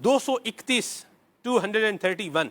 231 231,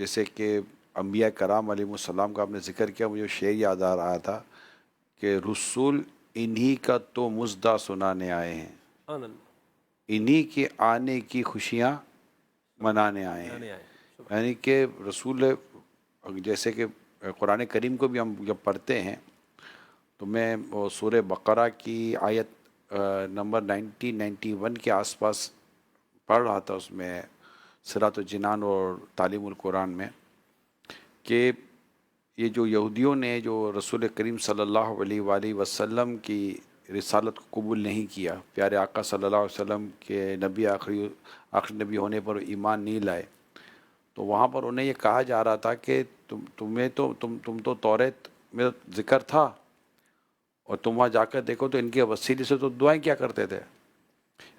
جیسے کہ انبیاء کرام علیہ السلام کا آپ نے ذکر کیا، مجھے شعر یاد آ رہا تھا کہ رسول انہی کا تو مزدہ سنانے آئے ہیں، سبحان اللہ، انہی کے آنے کی خوشیاں منانے آئے ہیں. آنے آئے. یعنی کہ رسول، جیسے کہ قرآن کریم کو بھی ہم جب پڑھتے ہیں تو میں وہ سورہ بقرہ کی آیت نمبر 91 کے آس پاس پڑھ رہا تھا، اس میں صراط الجنان اور تعلیم القرآن میں، کہ یہ جو یہودیوں نے جو رسول کریم صلی اللہ علیہ وآلہ وسلم کی رسالت کو قبول نہیں کیا، پیارے آقا صلی اللہ علیہ وسلم کے نبی آخری نبی ہونے پر ایمان نہیں لائے، تو وہاں پر انہیں یہ کہا جا رہا تھا کہ تم تو توریت میں ذکر تھا، اور تم وہاں جا کر دیکھو تو ان کے وسیلے سے تو دعائیں کیا کرتے تھے.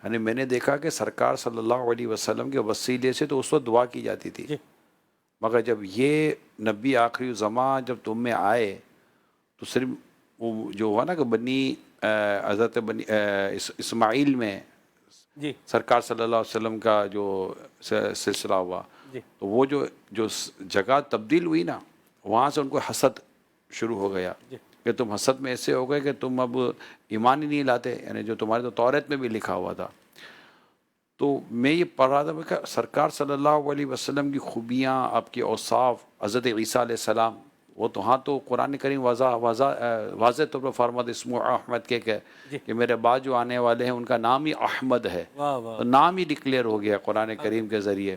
یعنی میں نے دیکھا کہ سرکار صلی اللہ علیہ وسلم کے وسیلے سے تو اس وقت دعا کی جاتی تھی، مگر جب یہ نبی آخری زمان جب تم میں آئے تو صرف وہ جو ہوا نا کہ حضرت بنی اسماعیل میں جی سرکار صلی اللہ علیہ وسلم کا جو سلسلہ ہوا، تو وہ جو جگہ تبدیل ہوئی نا، وہاں سے ان کو حسد شروع ہو گیا کہ تم حسد میں ایسے ہو گئے کہ تم اب ایمان ہی نہیں لاتے، یعنی جو تمہارے تو توریت میں بھی لکھا ہوا تھا. تو میں یہ پڑھ رہا تھا کہ سرکار صلی اللہ علیہ وسلم کی خوبیاں، آپ کے اوصاف، حضرت عیسیٰ علیہ السلام، وہ تو ہاں تو قرآن کریم واضح طور پر فرمایا اسمہ احمد کے کہ میرے بعد جو آنے والے ہیں ان کا نام ہی احمد ہے، تو نام ہی ڈکلیئر ہو گیا قرآن کریم کے ذریعے.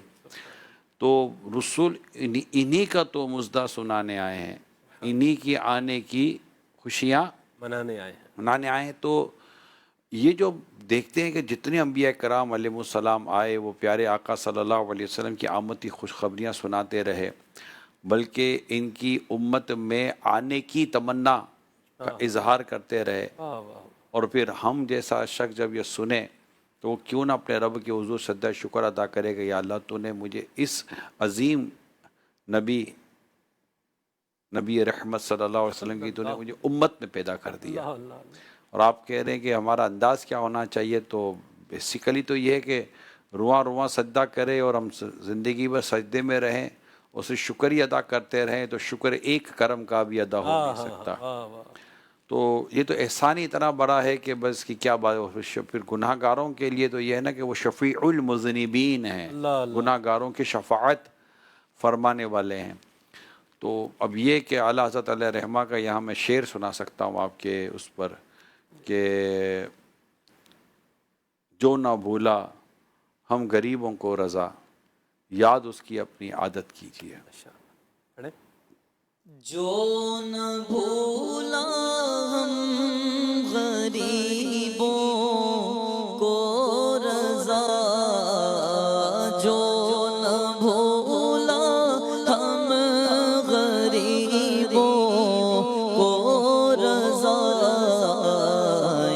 تو رسول انہی کا تو مزدہ سنانے آئے ہیں، انہی کی آنے کی خوشیاں منانے آئے ہیں. منانے آئے ہیں. تو یہ جو دیکھتے ہیں کہ جتنے انبیاء کرام علیہ السلام آئے وہ پیارے آقا صلی اللہ علیہ وسلم کی آمد کی خوشخبریاں سناتے رہے، بلکہ ان کی امت میں آنے کی تمنا کا اظہار کرتے رہے. اور پھر ہم جیسا شخص جب یہ سنے تو وہ کیوں نہ اپنے رب کے حضور سجدہ شکر ادا کرے گا، یا اللہ تو نے مجھے اس عظیم نبی رحمت صلی اللہ علیہ وسلم کی تو نے مجھے امت میں پیدا کر دیا. اور آپ کہہ رہے ہیں کہ ہمارا انداز کیا ہونا چاہیے، تو بیسیکلی تو یہ ہے کہ رواں سجدہ کرے اور ہم زندگی بھر سجدے میں رہیں، اسے شکر ہی ادا کرتے رہیں، تو شکر ایک کرم کا بھی ادا ہو نہیں سکتا. تو یہ تو احسان ہی اتنا بڑا ہے کہ بس کی کیا بات. پھر گناہ گاروں کے لیے تو یہ ہے نا کہ وہ شفیع المذنبین ہیں، گناہ گاروں کی شفاعت فرمانے والے ہیں. تو اب یہ کہ اعلیٰ حضرت علیہ رحمہ کا یہاں میں شعر سنا سکتا ہوں آپ کے اس پر، کہ جو نہ بھولا ہم غریبوں کو رضا، یاد اس کی اپنی عادت کیجیے. جو نہ بھولا ہم غریبوں کو رضا، جو نہ بھولا ہم غریبوں کو رضا،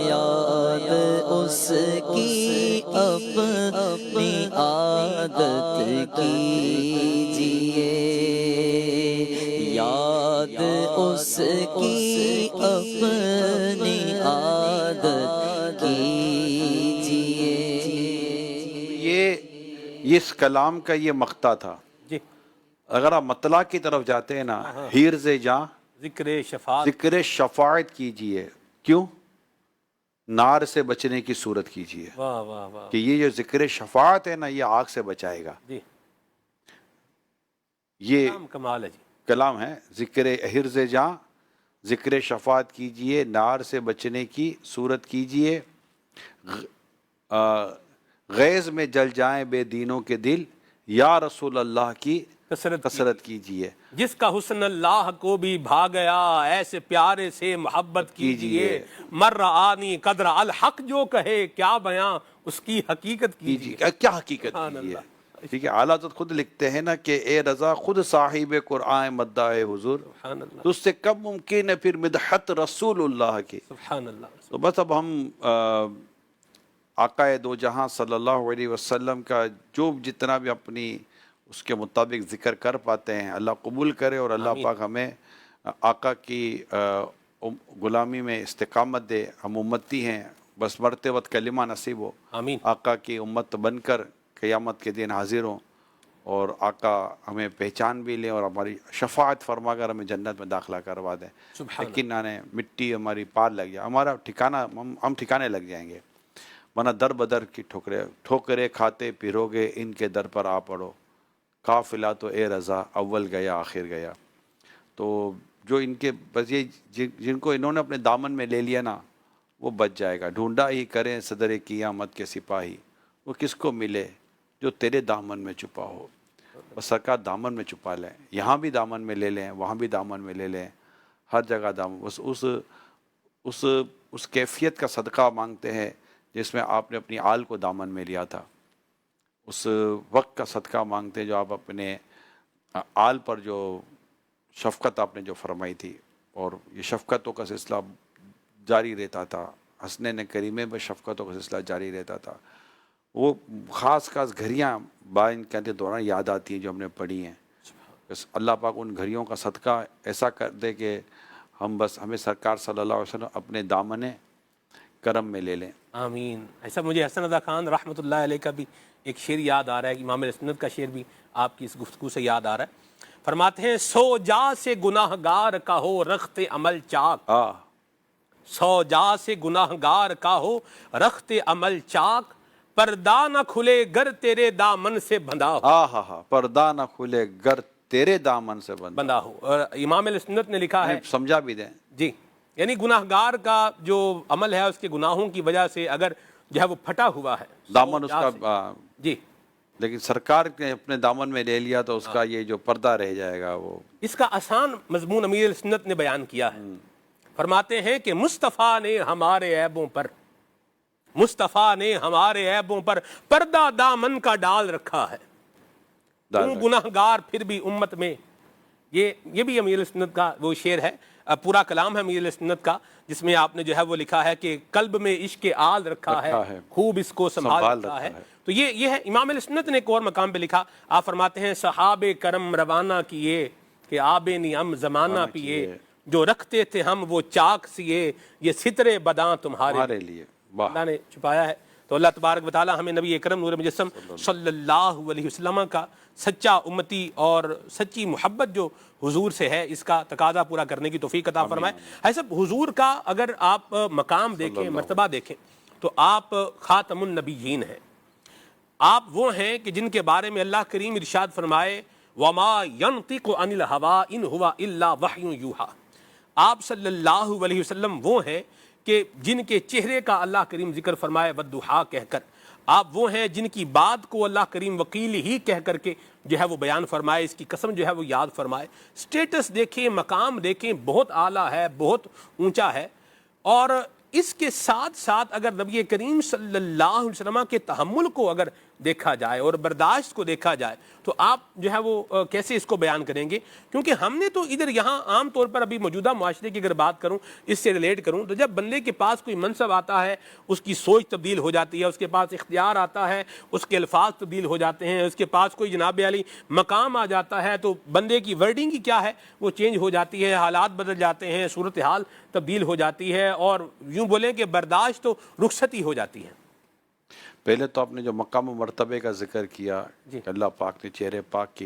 یاد اس کی اپنی عادت کیجیے، یاد اس کی اپنی عادت کیجیے. یہ اس کلام کا یہ مقطع تھا. جی اگر آپ مطلع کی طرف جاتے ہیں نا، حرز جاں ذکر شفاعت کیجیے، کیوں؟ نار سے بچنے کی صورت کیجیے. کہ یہ جو ذکر شفاعت ہے نا، یہ آگ سے بچائے گا. یہ کمال ہے جی، کلام ہے. ذکر حرز جاں ذکر شفاعت کیجیے، نار سے بچنے کی صورت کیجیے، غیظ میں جل جائیں بے دینوں کے دل، یا رسول اللہ کی کثرت کیجیے. جس کا حسن اللہ کو بھی بھا گیا، ایسے پیارے سے محبت کیجیے. مر آنی قدر الحق جو کہے، کیا بیاں اس کی حقیقت کیجیے. کیا حقیقت کیجیے. ٹھیک ہے، اعلیٰ حضرت خود لکھتے ہیں نا کہ اے رضا خود صاحب قرآن مداح حضور، تو اس سے کب ممکن ہے پھر مدحت رسول اللہ کی. تو بس اب ہم آقا دو جہاں صلی اللہ علیہ وسلم کا جو جتنا بھی اپنی اس کے مطابق ذکر کر پاتے ہیں، اللہ قبول کرے، اور اللہ پاک ہمیں آقا کی غلامی میں استقامت دے. ہم امتی ہیں، بس مرتے وقت کلمہ نصیب ہو، آمین. آقا کی امت بن کر قیامت کے دن حاضر ہوں، اور آقا ہمیں پہچان بھی لیں اور ہماری شفاعت فرما کر ہمیں جنت میں داخلہ کروا دیں. لیکن آنے مٹی ہماری پار لگ جائے، ہمارا ٹھکانہ ہم ٹھکانے لگ جائیں گے، ورنہ در بدر کی ٹھوکرے کھاتے پھرو گے ان کے در پر آ پڑو، قافلہ تو اے رضا اول گیا آخر گیا. تو جو ان کے بس یہ جن کو انہوں نے اپنے دامن میں لے لیا نا وہ بچ جائے گا. ڈھونڈا ہی کریں صدر قیامت کے سپاہی، وہ کس کو ملے جو تیرے دامن میں چھپا ہو. بس سرکار دامن میں چھپا لیں، یہاں بھی دامن میں لے لیں، وہاں بھی دامن میں لے لیں، ہر جگہ دامن. بس اس کیفیت کا صدقہ مانگتے ہیں جس میں آپ نے اپنی آل کو دامن میں لیا تھا. اس وقت کا صدقہ مانگتے ہیں جو آپ اپنے آل پر جو شفقت آپ نے جو فرمائی تھی، اور یہ شفقتوں کا سلسلہ جاری رہتا تھا. حسنین کریمے میں شفقتوں کا سلسلہ جاری رہتا تھا. وہ خاص گھڑیاں ان کے دوران یاد آتی ہیں جو ہم نے پڑھی ہیں. بس اللہ پاک ان گھڑیوں کا صدقہ ایسا کر دے کہ ہمیں سرکار صلی اللہ علیہ وسلم اپنے دامن کرم میں لے لیں. آمین. ایسا مجھے حسن رضا خان رحمۃ اللہ علیہ کا بھی ایک شعر یاد آ رہا ہے، امام سنت کا شعر بھی آپ کی اس گفتگو سے یاد آ رہا ہے. فرماتے ہیں سو جا سے گناہ گار کا ہو رخت عمل چاک، سو جا سے گناہ گار کا ہو رخت عمل چاک، پردہ نہ کھلے گر تیرے دامن سے بندھا ہو. پردہ نہ کھلے گر تیرے دامن سے بندھا ہو. اور امام سنت نے لکھا ہے، سمجھا بھی دیں جی، یعنی گناہ گار کا جو عمل ہے اس کے گناہوں کی وجہ سے اگر جو ہے وہ پھٹا ہوا ہے دامن اس کا، جی، لیکن سرکار نے اپنے دامن میں لے لیا تو اس کا یہ جو پردہ رہ جائے گا. وہ اس کا آسان مضمون امیر سنت نے بیان کیا ہے. فرماتے ہیں کہ مصطفیٰ نے ہمارے عیبوں پر، مصطفیٰ نے ہمارے عیبوں پر پردہ دامن کا ڈال رکھا ہے. گناہ گار پھر بھی امت میں، یہ بھی امیر سنت کا وہ شعر ہے، پورا کلام ہے امیر سنت کا، جس میں آپ نے جو ہے وہ لکھا ہے کہ قلب میں عشق آل رکھا ہے، خوب اس کو سنبھال رکھا ہے. تو یہ ہے امام سنت نے ایک اور مقام پہ لکھا. آپ فرماتے ہیں صحابہ کرم روانہ کیے کہ آب نعم زمانہ پیے، جو رکھتے تھے ہم وہ چاک سیے، یہ سترے بداں تمہارے لیے. اللہ نے چھپایا ہے. تو اللہ تبارک و تعالی ہمیں نبی اکرم نور مجسم صلی اللہ علیہ وسلم کا سچا امتی اور سچی محبت جو حضور سے ہے اس کا تقاضا پورا کرنے کی توفیق عطا فرمائے. ایسا حضور کا اگر آپ مقام دیکھیں، مرتبہ دیکھیں، تو آپ خاتم النبیین ہیں. آپ وہ ہیں کہ جن کے بارے میں اللہ کریم ارشاد فرمائے وَمَا يَنطِقُ عَنِ الْهَوَىٰ إِنْ هُوَ إِلَّا وَحْيٌ يُوحَىٰ. آپ صلی اللہ علیہ وسلم وہ ہیں کہ جن کے چہرے کا اللہ کریم ذکر فرمائے وَالضُّحَىٰ کہہ کر. آپ وہ ہیں جن کی بات کو اللہ کریم وکیل ہی کہہ کر کے جو ہے وہ بیان فرمائے، اس کی قسم جو ہے وہ یاد فرمائے. سٹیٹس دیکھیں، مقام دیکھیں، بہت اعلیٰ ہے، بہت اونچا ہے. اور اس کے ساتھ ساتھ اگر نبی کریم صلی اللہ علیہ وسلم کے تحمل کو اگر دیکھا جائے اور برداشت کو دیکھا جائے تو آپ جو ہے وہ کیسے اس کو بیان کریں گے؟ کیونکہ ہم نے تو ادھر یہاں عام طور پر ابھی موجودہ معاشرے کی اگر بات کروں، اس سے ریلیٹ کروں، تو جب بندے کے پاس کوئی منصب آتا ہے اس کی سوچ تبدیل ہو جاتی ہے، اس کے پاس اختیار آتا ہے، اس کے الفاظ تبدیل ہو جاتے ہیں، اس کے پاس کوئی جناب علی مقام آ جاتا ہے تو بندے کی ورڈنگ کی کیا ہے وہ چینج ہو جاتی ہے، حالات بدل جاتے ہیں، صورتحال تبدیل ہو جاتی ہے، اور یوں بولیں کہ برداشت تو رخصتی ہو جاتی ہے. پہلے تو آپ نے جو مقام و مرتبے کا ذکر کیا کہ اللہ پاک نے چہرے پاک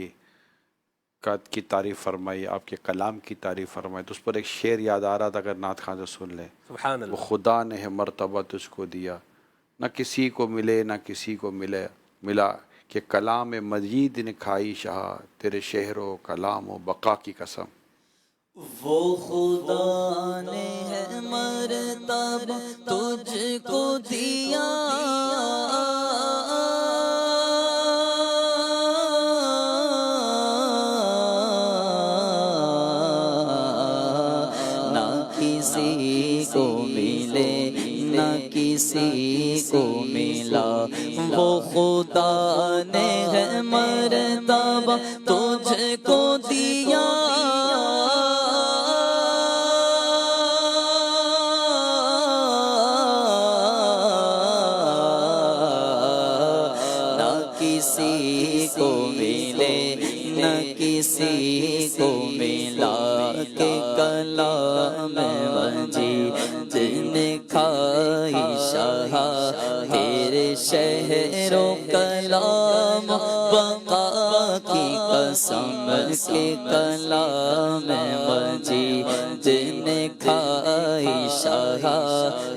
کی تعریف فرمائی، آپ کے کلام کی تعریف فرمائی، تو اس پر ایک شعر یاد آ رہا تھا، اگر نعت خواں سے سن لیں. سبحان اللہ. وہ خدا نے ہے مرتبہ تجھ کو دیا، نہ کسی کو ملے نہ کسی کو ملا، کہ کلام مجید نے کھائی شہا، تیرے شہر و کلام و بقا کی قسم. وہ خدا نے ہے مرتبہ تجھ کو دیا، نہ کسی کو ملے نہ کسی کو ملا. وہ خدا نے ہے مرتبہ تجھ کو دیا، کسی کو ملے نہ کسی کو ملا، کہ کلام مجید نے کھائی شہا، تیرے شہر و کلام بقا قسم کے کلام مجید نے کھائی شاہ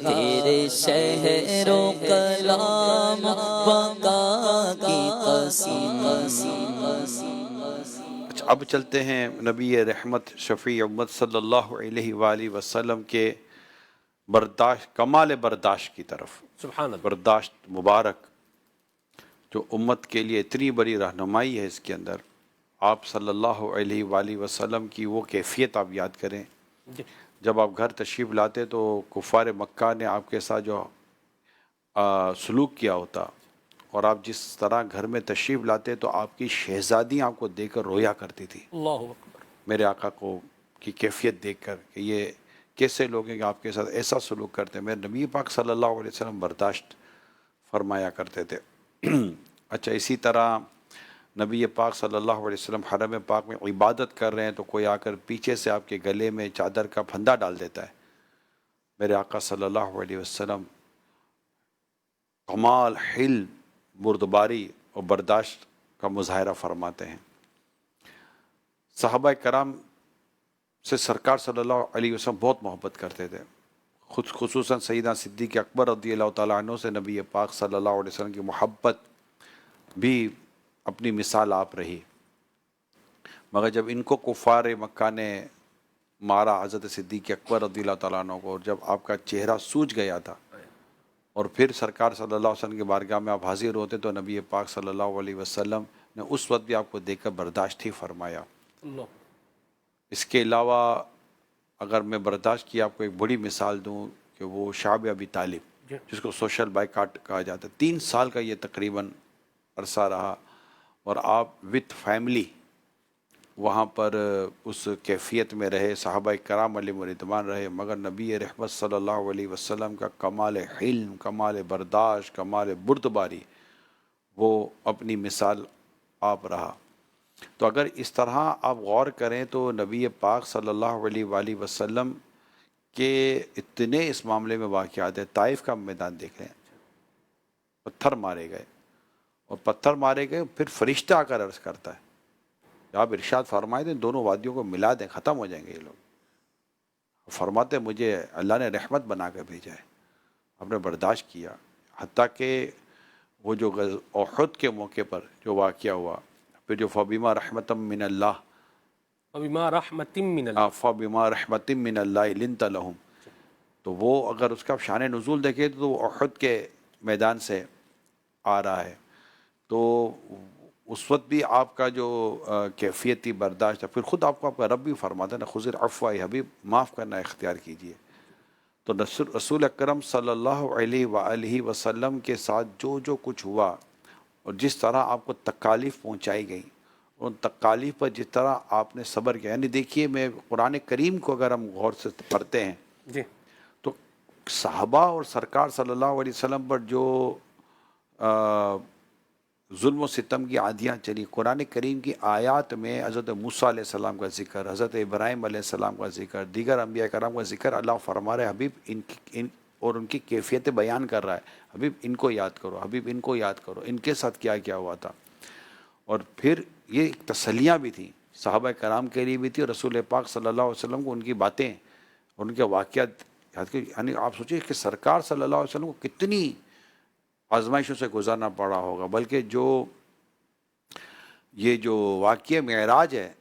تیرے شہر و کلام بقا کی قسم۔ اب چلتے ہیں نبی رحمت شفیع امت صلی اللہ علیہ وآلہ وسلم کے برداشت، کمال برداشت کی طرف۔ سبحان اللہ۔ برداشت مبارک جو امت کے لیے اتنی بڑی رہنمائی ہے، اس کے اندر آپ صلی اللہ علیہ وآلہ وسلم کی وہ کیفیت آپ یاد کریں۔ جی جب آپ گھر تشریف لاتے تو کفار مکہ نے آپ کے ساتھ جو سلوک کیا ہوتا، اور آپ جس طرح گھر میں تشریف لاتے تو آپ کی شہزادیاں آپ کو دیکھ کر رویا کرتی تھی، اللہ اکبر۔ میرے آقا کو کی کیفیت دیکھ کر کہ یہ کیسے لوگ ہیں کہ آپ کے ساتھ ایسا سلوک کرتے ہیں۔ میرے نبی پاک صلی اللہ علیہ وسلم برداشت فرمایا کرتے تھے۔ اچھا، اسی طرح نبی پاک صلی اللہ علیہ وسلم حرم پاک میں عبادت کر رہے ہیں تو کوئی آ کر پیچھے سے آپ کے گلے میں چادر کا پھندا ڈال دیتا ہے، میرے آقا صلی اللہ علیہ وسلم کمال حلم، بردباری اور برداشت کا مظاہرہ فرماتے ہیں۔ صحابہ کرام سے سرکار صلی اللہ علیہ وسلم بہت محبت کرتے تھے، خصوصاً سیدنا صدیق اکبر رضی اللہ تعالیٰ عنہ سے نبی پاک صلی اللہ علیہ وسلم کی محبت بھی اپنی مثال آپ رہی، مگر جب ان کو کفار مکہ نے مارا، حضرت صدیق اکبر رضی اللہ تعالیٰ عنہ کو، اور جب آپ کا چہرہ سوج گیا تھا اور پھر سرکار صلی اللہ علیہ وسلم کی بارگاہ میں آپ حاضر ہوتے تو نبی پاک صلی اللہ علیہ وسلم نے اس وقت بھی آپ کو دیکھ کر برداشت ہی فرمایا۔ اللہ۔ اس کے علاوہ اگر میں برداشت کی آپ کو ایک بڑی مثال دوں کہ وہ شعب ابی طالب، جس کو سوشل بائیکاٹ کہا جاتا ہے، 3 سال کا یہ تقریباً عرصہ رہا، اور آپ وتھ فیملی وہاں پر اس کیفیت میں رہے، صحابہ کرام علیہم رضوان رہے، مگر نبی رحمت صلی اللہ علیہ وسلم کا کمال حلم، کمال برداشت، کمال بردباری، وہ اپنی مثال آپ رہا۔ تو اگر اس طرح آپ غور کریں تو نبی پاک صلی اللہ علیہ وآلہ وسلم کے اتنے اس معاملے میں واقعات ہیں۔ طائف کا میدان دیکھ لیں، پتھر مارے گئے، اور پتھر مارے گئے پھر فرشتہ آ کر عرض کرتا ہے، آپ ارشاد فرمائے دیں دونوں وادیوں کو ملا دیں، ختم ہو جائیں گے یہ لوگ۔ فرماتے مجھے اللہ نے رحمت بنا کر بھیجا ہے، آپ نے برداشت کیا، حتیٰ کہ وہ جو احد کے موقع پر جو واقعہ ہوا، پھر جو فبما رحمت من اللہ، وبما رحمت من اللہ، فبما رحمت من اللہ لنت لہم، تو وہ اگر اس کا شان نزول دیکھے تو وہ احد کے میدان سے آ رہا ہے۔ تو اس وقت بھی آپ کا جو کیفیتی برداشت ہے، پھر خود آپ کو آپ کا رب بھی فرماتا ہے نا، خذ العفو اے حبیب، معاف کرنا اختیار کیجیے۔ تو رسول اکرم صلی اللہ علیہ وآلہ وسلم کے ساتھ جو جو کچھ ہوا اور جس طرح آپ کو تکالیف پہنچائی گئیں، ان تکالیف پر جس طرح آپ نے صبر کیا، یعنی دیکھیے میں قرآن کریم کو اگر ہم غور سے پڑھتے ہیں جی تو صحابہ اور سرکار صلی اللہ علیہ وسلم پر جو ظلم و ستم کی آندیاں چلی، قرآن کریم کی آیات میں حضرت موسیٰ علیہ السلام کا ذکر، حضرت ابراہیم علیہ السلام کا ذکر، دیگر انبیاء کرام کا ذکر اللہ فرما رہے حبیب اور ان کی کیفیت بیان کر رہا ہے، حبیب ان کو یاد کرو، حبیب ان کو یاد کرو، ان کے ساتھ کیا کیا ہوا تھا۔ اور پھر یہ تسلیاں بھی تھیں صحابہ کرام کے لیے بھی تھی، اور رسول پاک صلی اللہ علیہ وسلم کو ان کی باتیں، ان کے واقعات یاد کی، یعنی آپ سوچیں کہ سرکار صلی اللہ علیہ وسلم کو کتنی آزمائشوں سے گزارنا پڑا ہوگا، بلکہ یہ جو واقعہ معراج ہے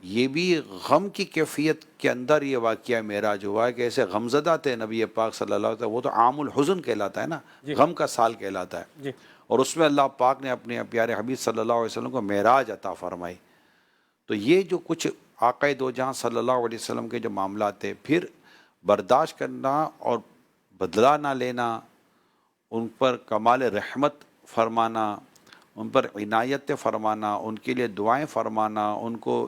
یہ بھی غم کی کیفیت کے اندر یہ واقعہ معراج ہوا ہے، کہ ایسے غمزدہ تھے نبی پاک صلی اللہ علیہ وسلم، وہ تو عام الحزن کہلاتا ہے نا، غم کا سال کہلاتا ہے، اور اس میں اللہ پاک نے اپنے پیارے حبیب صلی اللہ علیہ وسلم کو معراج عطا فرمائی۔ تو یہ جو کچھ آقا دو جہاں صلی اللہ علیہ وسلم کے جو معاملات تھے، پھر برداشت کرنا اور بدلہ نہ لینا، ان پر کمال رحمت فرمانا، ان پر عنایت فرمانا، ان کے لیے دعائیں فرمانا، ان کو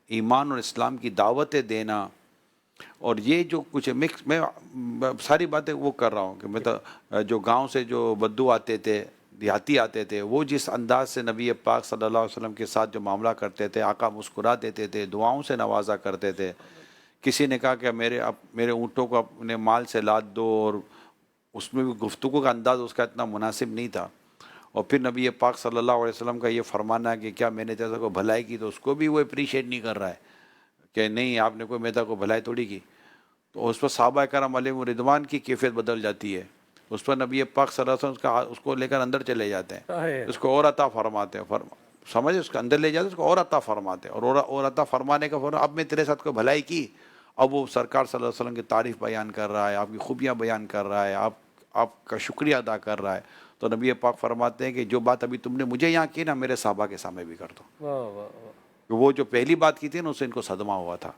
ایمان اور اسلام کی دعوتیں دینا، اور یہ جو کچھ مکس، میں ساری باتیں وہ کر رہا ہوں کہ میں تو جو گاؤں سے جو بدو آتے تھے، دیہاتی آتے تھے، وہ جس انداز سے نبی پاک صلی اللہ علیہ وسلم کے ساتھ جو معاملہ کرتے تھے، آقا مسکرا دیتے تھے، دعاؤں سے نوازا کرتے تھے۔ کسی نے کہا کہ میرے اونٹوں کو اپنے مال سے لاد دو، اور اس میں بھی گفتگو کا انداز اس کا اتنا مناسب نہیں تھا، اور پھر نبی پاک صلی اللہ علیہ وسلم کا یہ فرمانا ہے کہ کیا میں نے جیسا کو بھلائی کی تو اس کو بھی وہ اپریشیٹ نہیں کر رہا ہے کہ نہیں آپ نے کوئی میتا کو بھلائی تھوڑی کی. تو اس پر صحابہ کرام علیہم رضوان کی کیفیت بدل جاتی ہے. اس پر نبی پاک صلی اللہ علیہ وسلم اس کو لے کر اندر چلے جاتے ہیں, اس کو اور عطا فرماتے ہیں, سمجھے, اس کے اندر لے جاتے ہیں, اس کو اور عطا فرماتے ہیں, اور عطا فرمانے کا فوراً اب میں تیرے ساتھ کوئی بھلائی کی, اب وہ سرکار صلی اللہ علیہ وسلم کی تعریف بیان کر رہا ہے, آپ کی خوبیاں بیان کر رہا ہے, آپ کا شکریہ ادا کر رہا ہے. تو نبی پاک فرماتے ہیں کہ جو بات ابھی تم نے مجھے یہاں کی نا, میرے صحابہ کے سامنے بھی کر دو. وہ جو پہلی بات کی تھی نا, اس سے ان کو صدمہ ہوا تھا.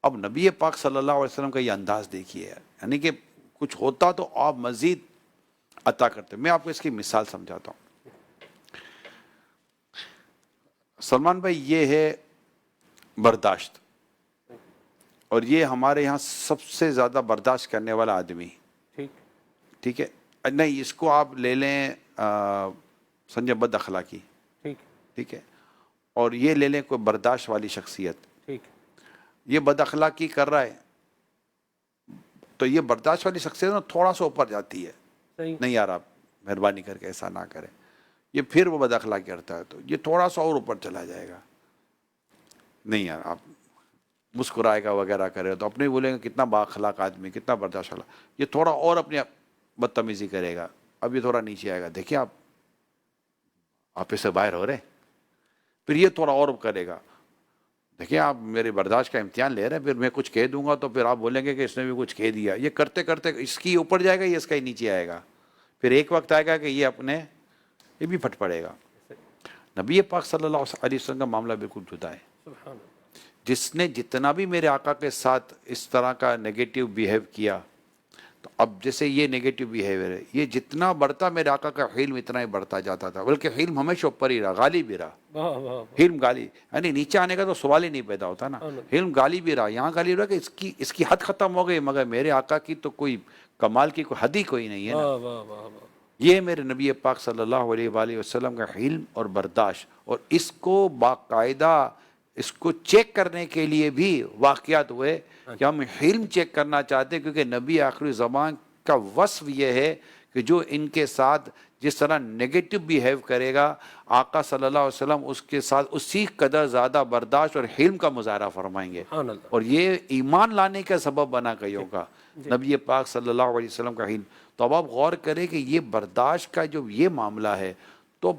اب نبی پاک صلی اللہ علیہ وسلم کا یہ انداز دیکھیے, یعنی کہ کچھ ہوتا تو آپ مزید عطا کرتے. میں آپ کو اس کی مثال سمجھاتا ہوں. سلمان بھائی, یہ ہے برداشت, اور یہ ہمارے یہاں سب سے زیادہ برداشت کرنے والا آدمی. ٹھیک ہے, نہیں اس کو آپ لے لیں سنجے بد اخلاقی, ٹھیک ہے, اور یہ لے لیں کوئی برداشت والی شخصیت. یہ بد اخلاقی کر رہا ہے تو یہ برداشت والی شخصیت نا تھوڑا سا اوپر جاتی ہے, نہیں یار آپ مہربانی کر کے ایسا نہ کریں. یہ پھر وہ بد اخلاقی کرتا ہے تو یہ تھوڑا سا اور اوپر چلا جائے گا, نہیں یار آپ مسکرائے گا وغیرہ کرے تو اپنے بولیں گے کتنا با اخلاق آدمی, کتنا برداشت والا. یہ تھوڑا اور اپنی بدتمیزی کرے گا, اب یہ تھوڑا نیچے آئے گا, دیکھیں آپ اس سے باہر ہو رہے. پھر یہ تھوڑا اور کرے گا, دیکھیں آپ میرے برداشت کا امتحان لے رہے ہیں, پھر میں کچھ کہہ دوں گا تو پھر آپ بولیں گے کہ اس نے بھی کچھ کہہ دیا. یہ کرتے کرتے اس کی اوپر جائے گا, یہ اس کا ہی نیچے آئے گا. پھر ایک وقت آئے گا کہ یہ بھی پھٹ پڑے گا. نبی پاک صلی اللہ علیہ وسلم کا معاملہ بالکل جدا ہے. جس نے جتنا بھی میرے آقا کے ساتھ اس طرح کا نیگیٹو بیہیو کیا, تو اب جیسے یہ نیگیٹو بیہیویئر ہے, یہ جتنا بڑھتا میرے آقا کا حلم اتنا ہی بڑھتا جاتا تھا, بلکہ حلم ہمیشہ اوپر ہی رہا, غالب بھی رہا. حلم غالب, یعنی نیچے آنے کا تو سوال ہی نہیں پیدا ہوتا نا, حلم غالب بھی رہا. یہاں غالب رہا کہ اس کی حد ختم ہو گئی, مگر میرے آقا کی تو کوئی کمال کی کوئی حد ہی کوئی نہیں ہے نا. یہ میرے نبی پاک صلی اللہ علیہ وآلہ وسلم کا حلم اور برداشت, اور اس کو باقاعدہ اس کو چیک کرنے کے لیے بھی واقعات ہوئے کہ ہم حلم چیک کرنا چاہتے ہیں, کیونکہ نبی آخری زمان کا وصف یہ ہے کہ جو ان کے ساتھ جس طرح نیگیٹو بیہیو کرے گا, آقا صلی اللہ علیہ وسلم اس کے ساتھ اسی قدر زیادہ برداشت اور حلم کا مظاہرہ فرمائیں گے. اور یہ ایمان لانے کا سبب بنا کئیوں کا نبی پاک صلی اللہ علیہ وسلم کا حلم. تو اب آپ غور کریں کہ یہ برداشت کا جو یہ معاملہ ہے, تو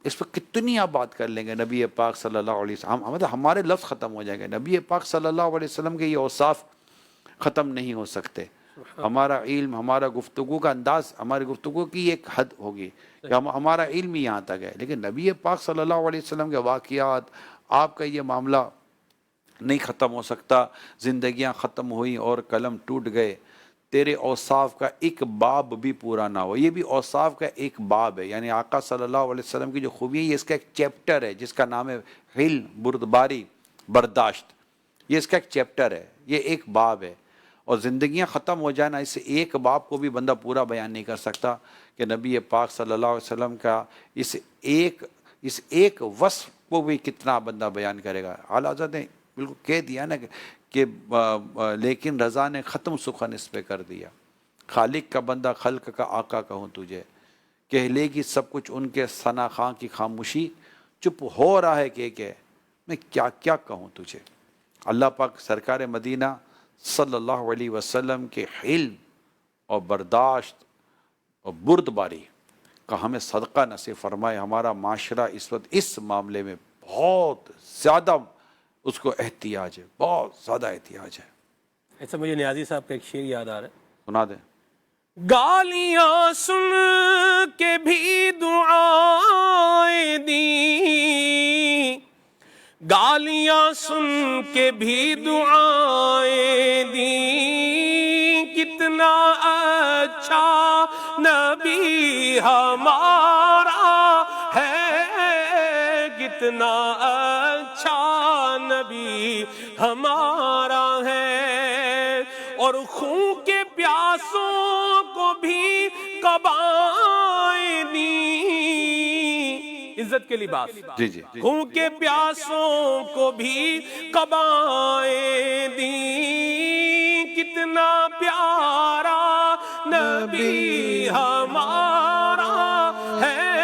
اس پر کتنی آپ بات کر لیں گے. نبی پاک صلی اللہ علیہ وسلم, مطلب ہمارے لفظ ختم ہو جائیں گے. نبی پاک صلی اللہ علیہ وسلم کے یہ اوصاف ختم نہیں ہو سکتے. ہمارا علم, ہمارا گفتگو کا انداز, ہماری گفتگو کی ایک حد ہوگی کہ ہمارا علم ہی یہاں تک ہے, لیکن نبی پاک صلی اللہ علیہ وسلم کے واقعات, آپ کا یہ معاملہ نہیں ختم ہو سکتا. زندگیاں ختم ہوئیں اور قلم ٹوٹ گئے, تیرے اوصاف کا ایک باب بھی پورا نہ ہو. یہ بھی اوصاف کا ایک باب ہے, یعنی آقا صلی اللہ علیہ وسلم کی جو خوبی ہے, یہ اس کا ایک چیپٹر ہے جس کا نام ہے حلم, بردباری, برداشت. یہ اس کا ایک چیپٹر ہے, یہ ایک باب ہے. اور زندگیاں ختم ہو جائیں نا, اس ایک باب کو بھی بندہ پورا بیان نہیں کر سکتا کہ نبی پاک صلی اللہ علیہ وسلم کا اس ایک وصف کو بھی کتنا بندہ بیان کرے گا. اعلیٰ حضرت نے بالکل کہہ دیا نا کہ لیکن رضا نے ختم سخن اس پہ کر دیا. خالق کا بندہ خلق کا آقا کہوں تجھے, کہہ لے گی سب کچھ ان کے ثنا خاں کی خاموشی, چپ ہو رہا ہے کہ میں کیا کیا کہوں تجھے. اللہ پاک سرکار مدینہ صلی اللہ علیہ وسلم کے حلم اور برداشت اور بردباری کا ہمیں صدقہ نصیب فرمائے. ہمارا معاشرہ اس وقت اس معاملے میں بہت زیادہ اس کو احتیاج ہے, بہت زیادہ احتیاج ہے. ایسا مجھے نیازی صاحب کا ایک شعر یاد آ رہا ہے, سنا دیں. گالیاں سن کے بھی دعائیں دی, گالیاں سن کے بھی دعائیں دی, کتنا اچھا نبی ہمارا ہے, کتنا اچھا نبی ہمارا ہے. اور خون کے پیاسوں کو بھی قبائیں دی, عزت کے لباس, جی جی خون کے پیاسوں کو بھی قبائیں دی, کتنا پیارا نبی ہمارا ہے,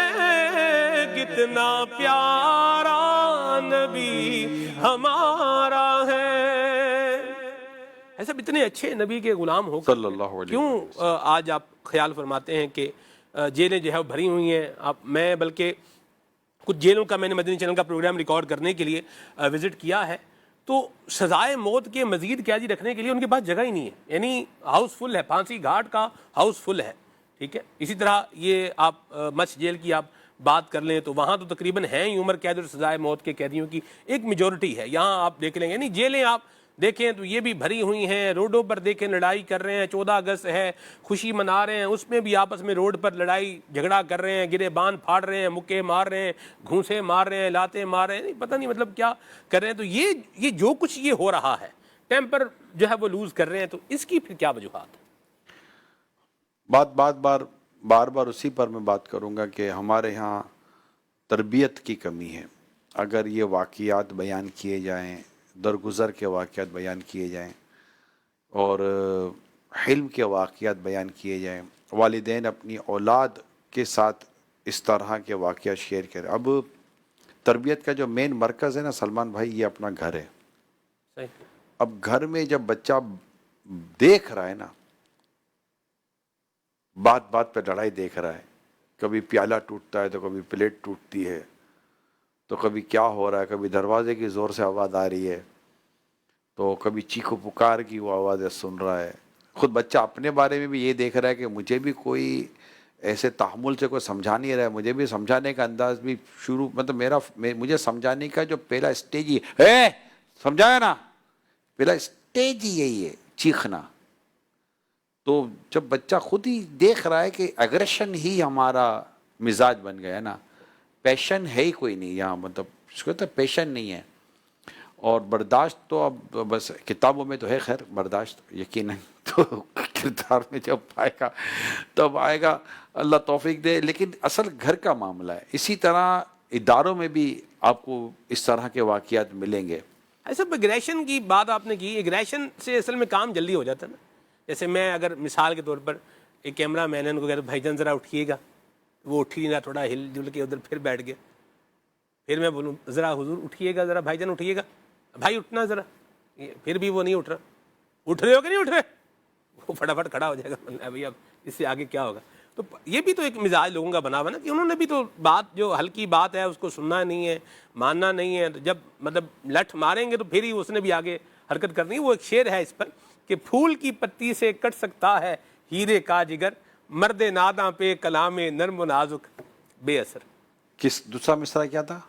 ایسا اتنے اچھے نبی کے غلام ہو کر صلی اللہ علیہ کیوں آج آپ خیال فرماتے ہیں کہ جیلیں جو ہے وہ بھری ہوئی ہیں؟ میں بلکہ کچھ جیلوں کا میں نے مدنی چینل کا پروگرام ریکارڈ کرنے کے لیے وزٹ کیا ہے، تو سزائے موت کے مزید قیدی رکھنے کے لیے ان کے پاس جگہ ہی نہیں ہے، یعنی ہاؤس فل ہے، پھانسی گھاٹ کا ہاؤس فل ہے، ٹھیک ہے. اسی طرح یہ آپ مچھ جیل کی آپ بات کر لیں تو وہاں تو تقریباً ہیں ہی عمر قید اور سزائے موت کے قیدیوں کی ایک میجورٹی ہے. یہاں آپ دیکھ لیں گے، یعنی جیلیں آپ دیکھیں تو یہ بھی بھری ہوئی ہیں، روڈوں پر دیکھیں لڑائی کر رہے ہیں، 14 اگست ہے، خوشی منا رہے ہیں، اس میں بھی آپس میں روڈ پر لڑائی جھگڑا کر رہے ہیں، گرے بان پھاڑ رہے ہیں، مکے مار رہے ہیں، گھونسے مار رہے ہیں، لاتے مار رہے ہیں، پتہ نہیں مطلب کیا کر رہے ہیں. تو یہ جو کچھ یہ ہو رہا ہے، ٹیمپر جو ہے وہ لوز کر رہے ہیں، تو اس کی پھر کیا وجوہات ہے؟ بار بار اسی پر میں بات کروں گا کہ ہمارے ہاں تربیت کی کمی ہے. اگر یہ واقعات بیان کیے جائیں، درگزر کے واقعات بیان کیے جائیں اور حلم کے واقعات بیان کیے جائیں، والدین اپنی اولاد کے ساتھ اس طرح کے واقعات شیئر کریں. اب تربیت کا جو مین مرکز ہے نا سلمان بھائی، یہ اپنا گھر ہے. صحیح. اب گھر میں جب بچہ دیکھ رہا ہے نا، بات بات پہ لڑائی دیکھ رہا ہے، کبھی پیالہ ٹوٹتا ہے تو کبھی پلیٹ ٹوٹتی ہے، تو کبھی کیا ہو رہا ہے، کبھی دروازے کی زور سے آواز آ رہی ہے، تو کبھی چیخو پکار کی وہ آوازیں سن رہا ہے. خود بچہ اپنے بارے میں بھی یہ دیکھ رہا ہے کہ مجھے بھی کوئی ایسے تحمل سے کوئی سمجھا نہیں رہا ہے، مجھے بھی سمجھانے کا انداز بھی شروع، مطلب مجھے سمجھانے کا جو پہلا اسٹیج ہی ہے، سمجھایا نا، پہلا اسٹیج ہی یہی ہے، چیخنا. تو جب بچہ خود ہی دیکھ رہا ہے کہ ایگریشن ہی ہمارا مزاج بن گیا ہے نا، پیشن ہے ہی کوئی نہیں یہاں، مطلب اس کو تو پیشن نہیں ہے. اور برداشت تو اب بس کتابوں میں تو ہے خیر برداشت، یقیناً تو کردار میں جب آئے گا تب آئے گا، اللہ توفیق دے. لیکن اصل گھر کا معاملہ ہے. اسی طرح اداروں میں بھی آپ کو اس طرح کے واقعات ملیں گے. ایسا ایگریشن کی بات آپ نے کی، ایگریشن سے اصل میں کام جلدی ہو جاتا ہے نا. جیسے میں اگر مثال کے طور پر ایک کیمرہ مین ہے، ان کو کہتا بھائی جان ذرا اٹھیے گا، وہ اٹھ ہی نہیں رہا، تھوڑا ہل جل کے ادھر پھر بیٹھ گیا. پھر میں بولوں ذرا حضور اٹھیے گا، ذرا بھائی جان اٹھیے گا، بھائی اٹھنا ذرا، پھر بھی وہ نہیں اٹھ رہا. اٹھ رہے ہو کہ نہیں اٹھ رہے؟ وہ فٹافٹ کھڑا ہو جائے گا، بھائی اب اس سے آگے کیا ہوگا. تو یہ بھی تو ایک مزاج لوگوں کا بنا ہوا نا، کہ انہوں نے بھی تو بات جو ہلکی بات ہے اس کو سننا نہیں ہے، ماننا نہیں ہے. تو جب مطلب لٹھ ماریں گے تو پھر ہی اس نے بھی آگے حرکت کرنی ہے. وہ ایک شعر ہے اس پر کہ پھول کی پتی سے کٹ سکتا ہے ہیرے کا جگر، مرد ناداں پہ کلام نرم و نازک بے اثر. کس دوسرا مصرع کیا تھا؟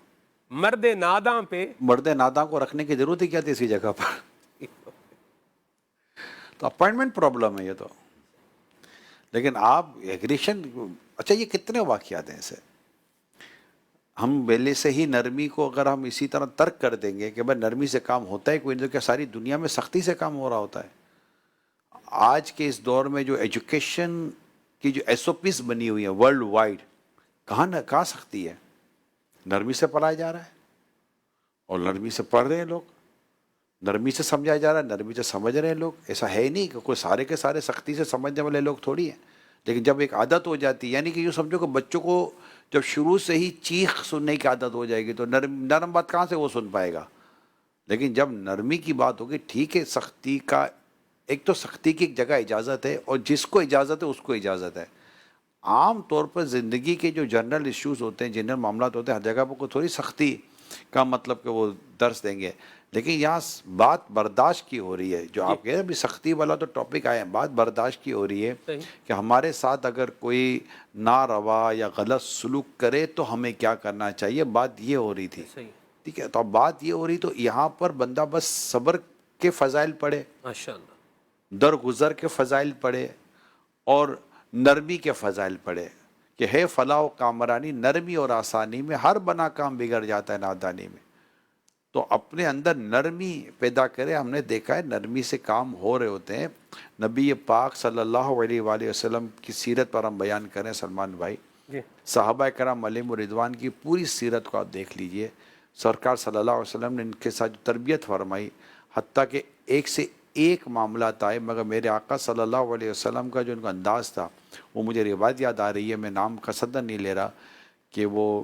مرد ناداں پہ، مرد ناداں کو رکھنے کی ضرورت ہی کیا تھی اسی جگہ پر؟ تو اپوائنٹمنٹ پرابلم ہے یہ تو. لیکن آپ ایگریشن، اچھا یہ کتنے واقعات ہیں ایسے؟ ہم پہلے سے ہی نرمی کو اگر ہم اسی طرح ترک کر دیں گے کہ بھائی نرمی سے کام ہوتا ہے کوئی نہیں، تو کیا ساری دنیا میں سختی سے کام ہو رہا ہوتا ہے؟ آج کے اس دور میں جو ایجوکیشن کی جو ایس او پیز بنی ہوئی ہیں ورلڈ وائڈ، کہاں سختی ہے؟ نرمی سے پڑھایا جا رہا ہے اور نرمی سے پڑھ رہے ہیں لوگ، نرمی سے سمجھایا جا رہا ہے، نرمی سے سمجھ رہے ہیں لوگ. ایسا ہے نہیں کہ کوئی سارے کے سارے سختی سے سمجھنے والے لوگ تھوڑی ہیں. لیکن جب ایک عادت ہو جاتی ہے، یعنی کہ یوں سمجھو کہ بچوں کو جب شروع سے ہی چیخ سننے کی عادت ہو جائے گی تو نرم بات کہاں سے وہ سن پائے گا. لیکن جب نرمی کی بات ہوگی، ٹھیک ہے سختی کا ایک تو سختی کی ایک جگہ اجازت ہے، اور جس کو اجازت ہے اس کو اجازت ہے. عام طور پر زندگی کے جو جنرل ایشوز ہوتے ہیں، جنرل معاملات ہوتے ہیں، ہر جگہ پر کوئی تھوڑی سختی کا مطلب کہ وہ درس دیں گے. لیکن یہاں بات برداشت کی ہو رہی ہے. جو آپ کہہ رہے ہیں ابھی سختی والا تو ٹاپک آیا ہے، بات برداشت کی ہو رہی ہے کہ ہمارے ساتھ اگر کوئی ناروا یا غلط سلوک کرے تو ہمیں کیا کرنا چاہیے، بات یہ ہو رہی تھی. ٹھیک ہے، تو اب بات یہ ہو رہی، تو یہاں پر بندہ بس صبر کے فضائل پڑھے، ماشاءاللہ، درگزر کے فضائل پڑھے اور نرمی کے فضائل پڑھے کہ ہے فلاح و کامرانی، نرمی اور آسانی میں ہر بنا کام بگڑ جاتا ہے نادانی میں. تو اپنے اندر نرمی پیدا کرے. ہم نے دیکھا ہے نرمی سے کام ہو رہے ہوتے ہیں. نبی پاک صلی اللہ علیہ وآلہ وسلم کی سیرت پر ہم بیان کریں سلمان بھائی، صحابہ کرام علیہم رضوان کی پوری سیرت کو آپ دیکھ لیجئے. سرکار صلی اللہ علیہ وسلم نے ان کے ساتھ تربیت فرمائی، حتیٰ کہ ایک سے ایک معاملات آئے، مگر میرے آقا صلی اللہ علیہ وسلم کا جو ان کا انداز تھا، وہ مجھے روایت یاد آ رہی ہے، میں نام کا صدر نہیں لے رہا، کہ وہ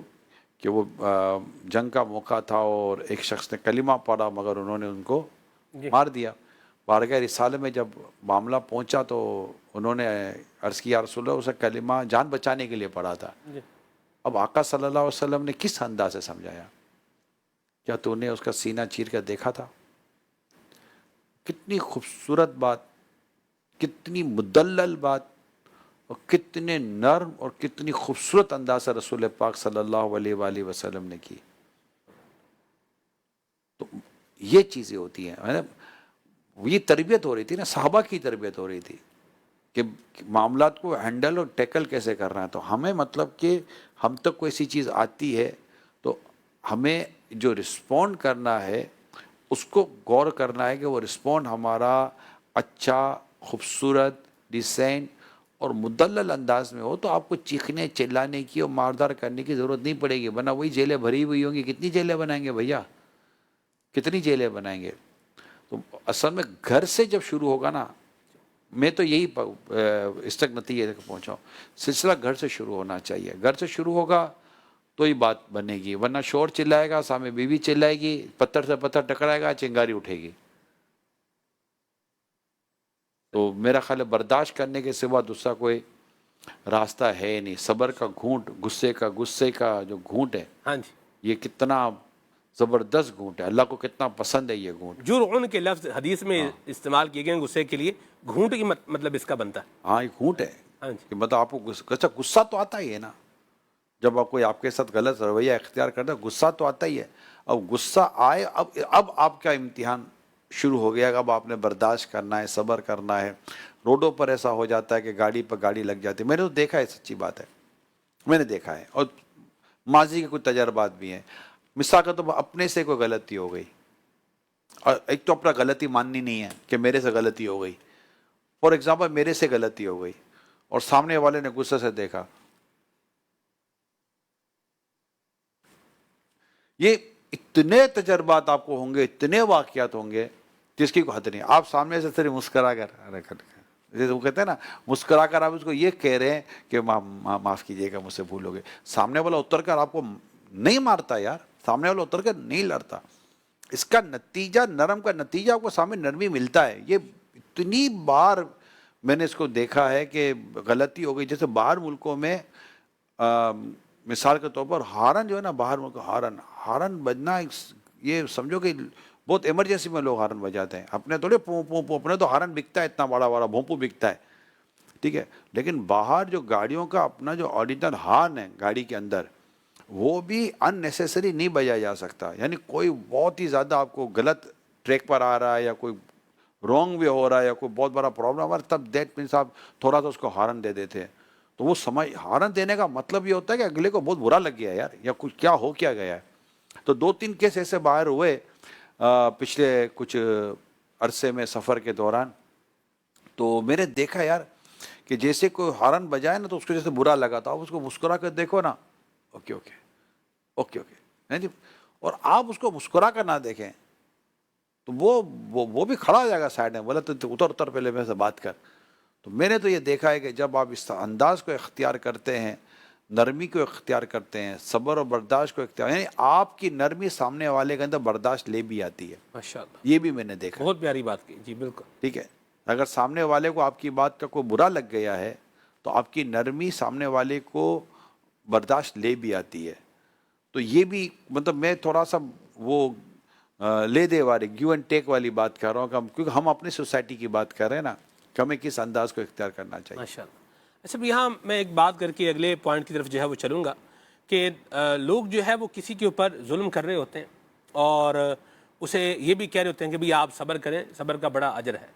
جنگ کا موقع تھا اور ایک شخص نے کلمہ پڑھا مگر انہوں نے ان کو مار دیا. بارگاہ رسالہ میں جب معاملہ پہنچا تو انہوں نے عرض کیا رسول اللہ، اسے کلمہ جان بچانے کے لیے پڑھا تھا. اب آقا صلی اللہ علیہ وسلم نے کس انداز سے سمجھایا؟ کیا تو نے اس کا سینہ چیر کر دیکھا تھا؟ کتنی خوبصورت بات، کتنی مدلل بات، اور کتنے نرم اور کتنی خوبصورت انداز سے رسول پاک صلی اللہ علیہ وآلہ وسلم نے کی. تو یہ چیزیں ہوتی ہیں. یہ تربیت ہو رہی تھی نا، صحابہ کی تربیت ہو رہی تھی کہ معاملات کو ہینڈل اور ٹیکل کیسے کرنا ہے. تو ہمیں مطلب کہ ہم تک کوئی ایسی چیز آتی ہے تو ہمیں جو رسپونڈ کرنا ہے اس کو غور کرنا ہے کہ وہ رسپونڈ ہمارا اچھا، خوبصورت، ڈیسینٹ اور مدلل انداز میں ہو. تو آپ کو چیخنے، چلانے کی اور ماردار کرنے کی ضرورت نہیں پڑے گی، ورنہ وہی جیلیں بھری ہوئی ہوں گی. کتنی جیلیں بنائیں گے بھیا، کتنی جیلیں بنائیں گے؟ تو اصل میں گھر سے جب شروع ہوگا نا، میں تو یہی اس تک نتیجے تک پہنچا ہوں، سلسلہ گھر سے شروع ہونا چاہیے. گھر سے شروع ہوگا تو ہی بات بنے گی، ورنہ شور چلائے گا، سامنے بیوی چلائے گی، پتھر سے پتھر ٹکرائے گا، چنگاری اٹھے گی. تو میرا خیال ہے برداشت کرنے کے سوا دوسرا کوئی راستہ ہے نہیں. صبر کا گھونٹ، غصے کا جو گھونٹ ہے، ہاں جی، یہ کتنا زبردست گھونٹ ہے، اللہ کو کتنا پسند ہے یہ گھونٹ. جرعن کے لفظ حدیث میں استعمال کیے گئے ہیں غصے کے لیے. گھونٹ کی مطلب اس کا بنتا ہے. ہاں یہ گھونٹ ہے ہاں جی، کہ مطلب آپ کو غصہ تو آتا ہی ہے نا. جب آپ کوئی آپ کے ساتھ غلط رویہ اختیار کرتا ہے، غصہ تو آتا ہی ہے. اب غصہ آئے، اب آپ کا امتحان شروع ہو گیا. اب آپ نے برداشت کرنا ہے، صبر کرنا ہے. روڈوں پر ایسا ہو جاتا ہے کہ گاڑی پر گاڑی لگ جاتی ہے. میں نے تو دیکھا ہے، سچی بات ہے، میں نے دیکھا ہے. اور ماضی کے کچھ تجربات بھی ہیں. مثال کا تو اپنے سے کوئی غلطی ہو گئی، اور ایک تو اپنا غلطی ماننی نہیں ہے کہ میرے سے غلطی ہو گئی. فار ایگزامپل میرے سے غلطی ہو گئی اور سامنے والے نے غصے سے دیکھا. یہ اتنے تجربات آپ کو ہوں گے، اتنے واقعات ہوں گے جس کی کوئی حد نہیں. آپ سامنے سے صرف مسکرا کر، جیسے وہ کہتے ہیں نا، مسکرا کر آپ اس کو یہ کہہ رہے ہیں کہ معاف کیجیے گا، مجھ سے بھول ہو گئی. سامنے والا اتر کر آپ کو نہیں مارتا یار، سامنے والا اتر کر نہیں لڑتا. اس کا نتیجہ، نرم کا نتیجہ آپ کو سامنے نرمی ملتا ہے. یہ اتنی بار میں نے اس کو دیکھا ہے کہ غلطی ہو گئی. جیسے باہر ملکوں میں مثال کے طور پر ہارن جو ہے نا، باہر ملک ہارن بجنا، یہ سمجھو کہ بہت ایمرجنسی میں لوگ ہارن بجاتے ہیں. اپنے تھوڑے پوں اپنے تو ہارن بکتا ہے، اتنا بڑا بڑا بھونپو بکتا ہے، ٹھیک ہے. لیکن باہر جو گاڑیوں کا اپنا جو اوریجنل ہارن ہے گاڑی کے اندر، وہ بھی ان نیسیسری نہیں بجایا جا سکتا. یعنی کوئی بہت ہی زیادہ آپ کو غلط ٹریک پر آ رہا ہے یا کوئی رونگ بھی ہو رہا ہے یا کوئی بہت بڑا پرابلم ہے، تب دیٹ مینس آپ تھوڑا سا اس کو ہارن دے دیتے ہیں. تو وہ ہارن دینے کا مطلب یہ ہوتا ہے کہ اگلے کو بہت برا لگ گیا ہے یار، یا کچھ کیا ہو کیا گیا ہے. تو 2-3 کیس ایسے باہر ہوئے پچھلے کچھ عرصے میں سفر کے دوران. تو میں نے دیکھا یار کہ جیسے کوئی ہارن بجائے نا تو اس کو جیسے برا لگا تھا، آپ اس کو مسکرا کر دیکھو نا، اوکے اوکے اوکے اوکے جی. اور آپ اس کو مسکرا کر نہ دیکھیں تو وہ بھی کھڑا ہو جائے گا سائڈ میں، بولا تو اتر پہلے میرے سے بات کر. تو میں نے تو یہ دیکھا ہے کہ جب آپ اس انداز کو اختیار کرتے ہیں، نرمی کو اختیار کرتے ہیں، صبر اور برداشت کو اختیار، یعنی آپ کی نرمی سامنے والے کے اندر برداشت لے بھی آتی ہے. ماشاءاللہ، یہ بھی میں نے دیکھا. بہت پیاری بات کی جی، بالکل ٹھیک ہے. اگر سامنے والے کو آپ کی بات کا کوئی برا لگ گیا ہے تو آپ کی نرمی سامنے والے کو برداشت لے بھی آتی ہے. تو یہ بھی مطلب میں تھوڑا سا وہ لے دے والی، گیو اینڈ ٹیک والی بات کر رہا ہوں، کیونکہ ہم اپنی سوسائٹی کی بات کر رہے ہیں نا کہ ہمیں کس انداز کو اختیار کرنا چاہیے. ماشاءاللہ. اچھا یہاں میں ایک بات کر کے اگلے پوائنٹ کی طرف جو ہے وہ چلوں گا کہ لوگ جو ہے وہ کسی کے اوپر ظلم کر رہے ہوتے ہیں اور اسے یہ بھی کہہ رہے ہوتے ہیں کہ بھئی آپ صبر کریں، صبر کا بڑا اجر ہے.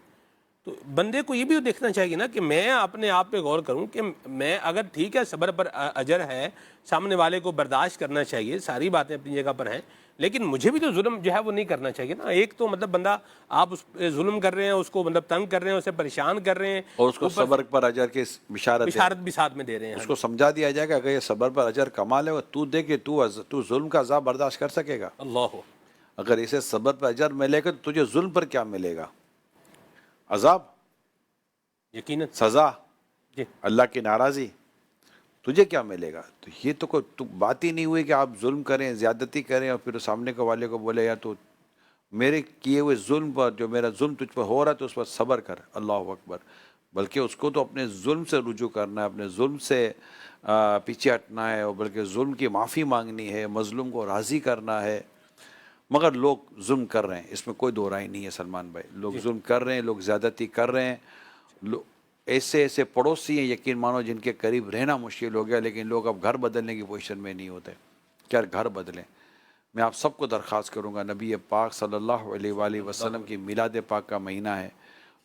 تو بندے کو یہ بھی دیکھنا چاہیے نا کہ میں اپنے آپ پہ غور کروں کہ میں اگر ٹھیک ہے صبر پر اجر ہے، سامنے والے کو برداشت کرنا چاہیے، ساری باتیں اپنی جگہ پر ہیں، لیکن مجھے بھی تو ظلم جو ہے وہ نہیں کرنا چاہیے نا. ایک تو مطلب بندہ آپ اس پہ ظلم کر رہے ہیں، اس کو مطلب تنگ کر رہے ہیں، اسے پریشان کر رہے ہیں، اور اس کو صبر پر اجر کی بشارت بھی ساتھ میں دے رہے ہیں. اس کو سمجھا دیا جائے گا اگر یہ صبر پر اجر کما لے، تو دیکھ کہ تو ظلم کا عذاب برداشت کر سکے گا. اللہ، اگر اسے صبر پر اجر ملے گا تو تجھے ظلم پر کیا ملے گا؟ عذاب، یقیناً سزا، جی، اللہ کی ناراضی. تجھے کیا ملے گا؟ تو یہ تو بات ہی نہیں ہوئی کہ آپ ظلم کریں، زیادتی کریں اور پھر سامنے کے والے کو بولے یار تو میرے کیے ہوئے ظلم پر، جو میرا ظلم تجھ پر ہو رہا ہے تو اس پر صبر کر، اللہ اکبر، بلکہ اس کو تو اپنے ظلم سے رجوع کرنا ہے، اپنے ظلم سے پیچھے ہٹنا ہے، اور بلکہ ظلم کی معافی مانگنی ہے، مظلوم کو راضی کرنا ہے۔ مگر لوگ ظلم کر رہے ہیں، اس میں کوئی دو رائے نہیں ہے سلمان بھائی، لوگ ظلم کر رہے ہیں، لوگ زیادتی کر رہے ہیں، ایسے ایسے پڑوسی ہیں یقین مانو جن کے قریب رہنا مشکل ہو گیا، لیکن لوگ اب گھر بدلنے کی پوزیشن میں نہیں ہوتے، کیا گھر بدلیں۔ میں آپ سب کو درخواست کروں گا، نبی پاک صلی اللہ علیہ وآلہ وسلم کی میلاد پاک کا مہینہ ہے،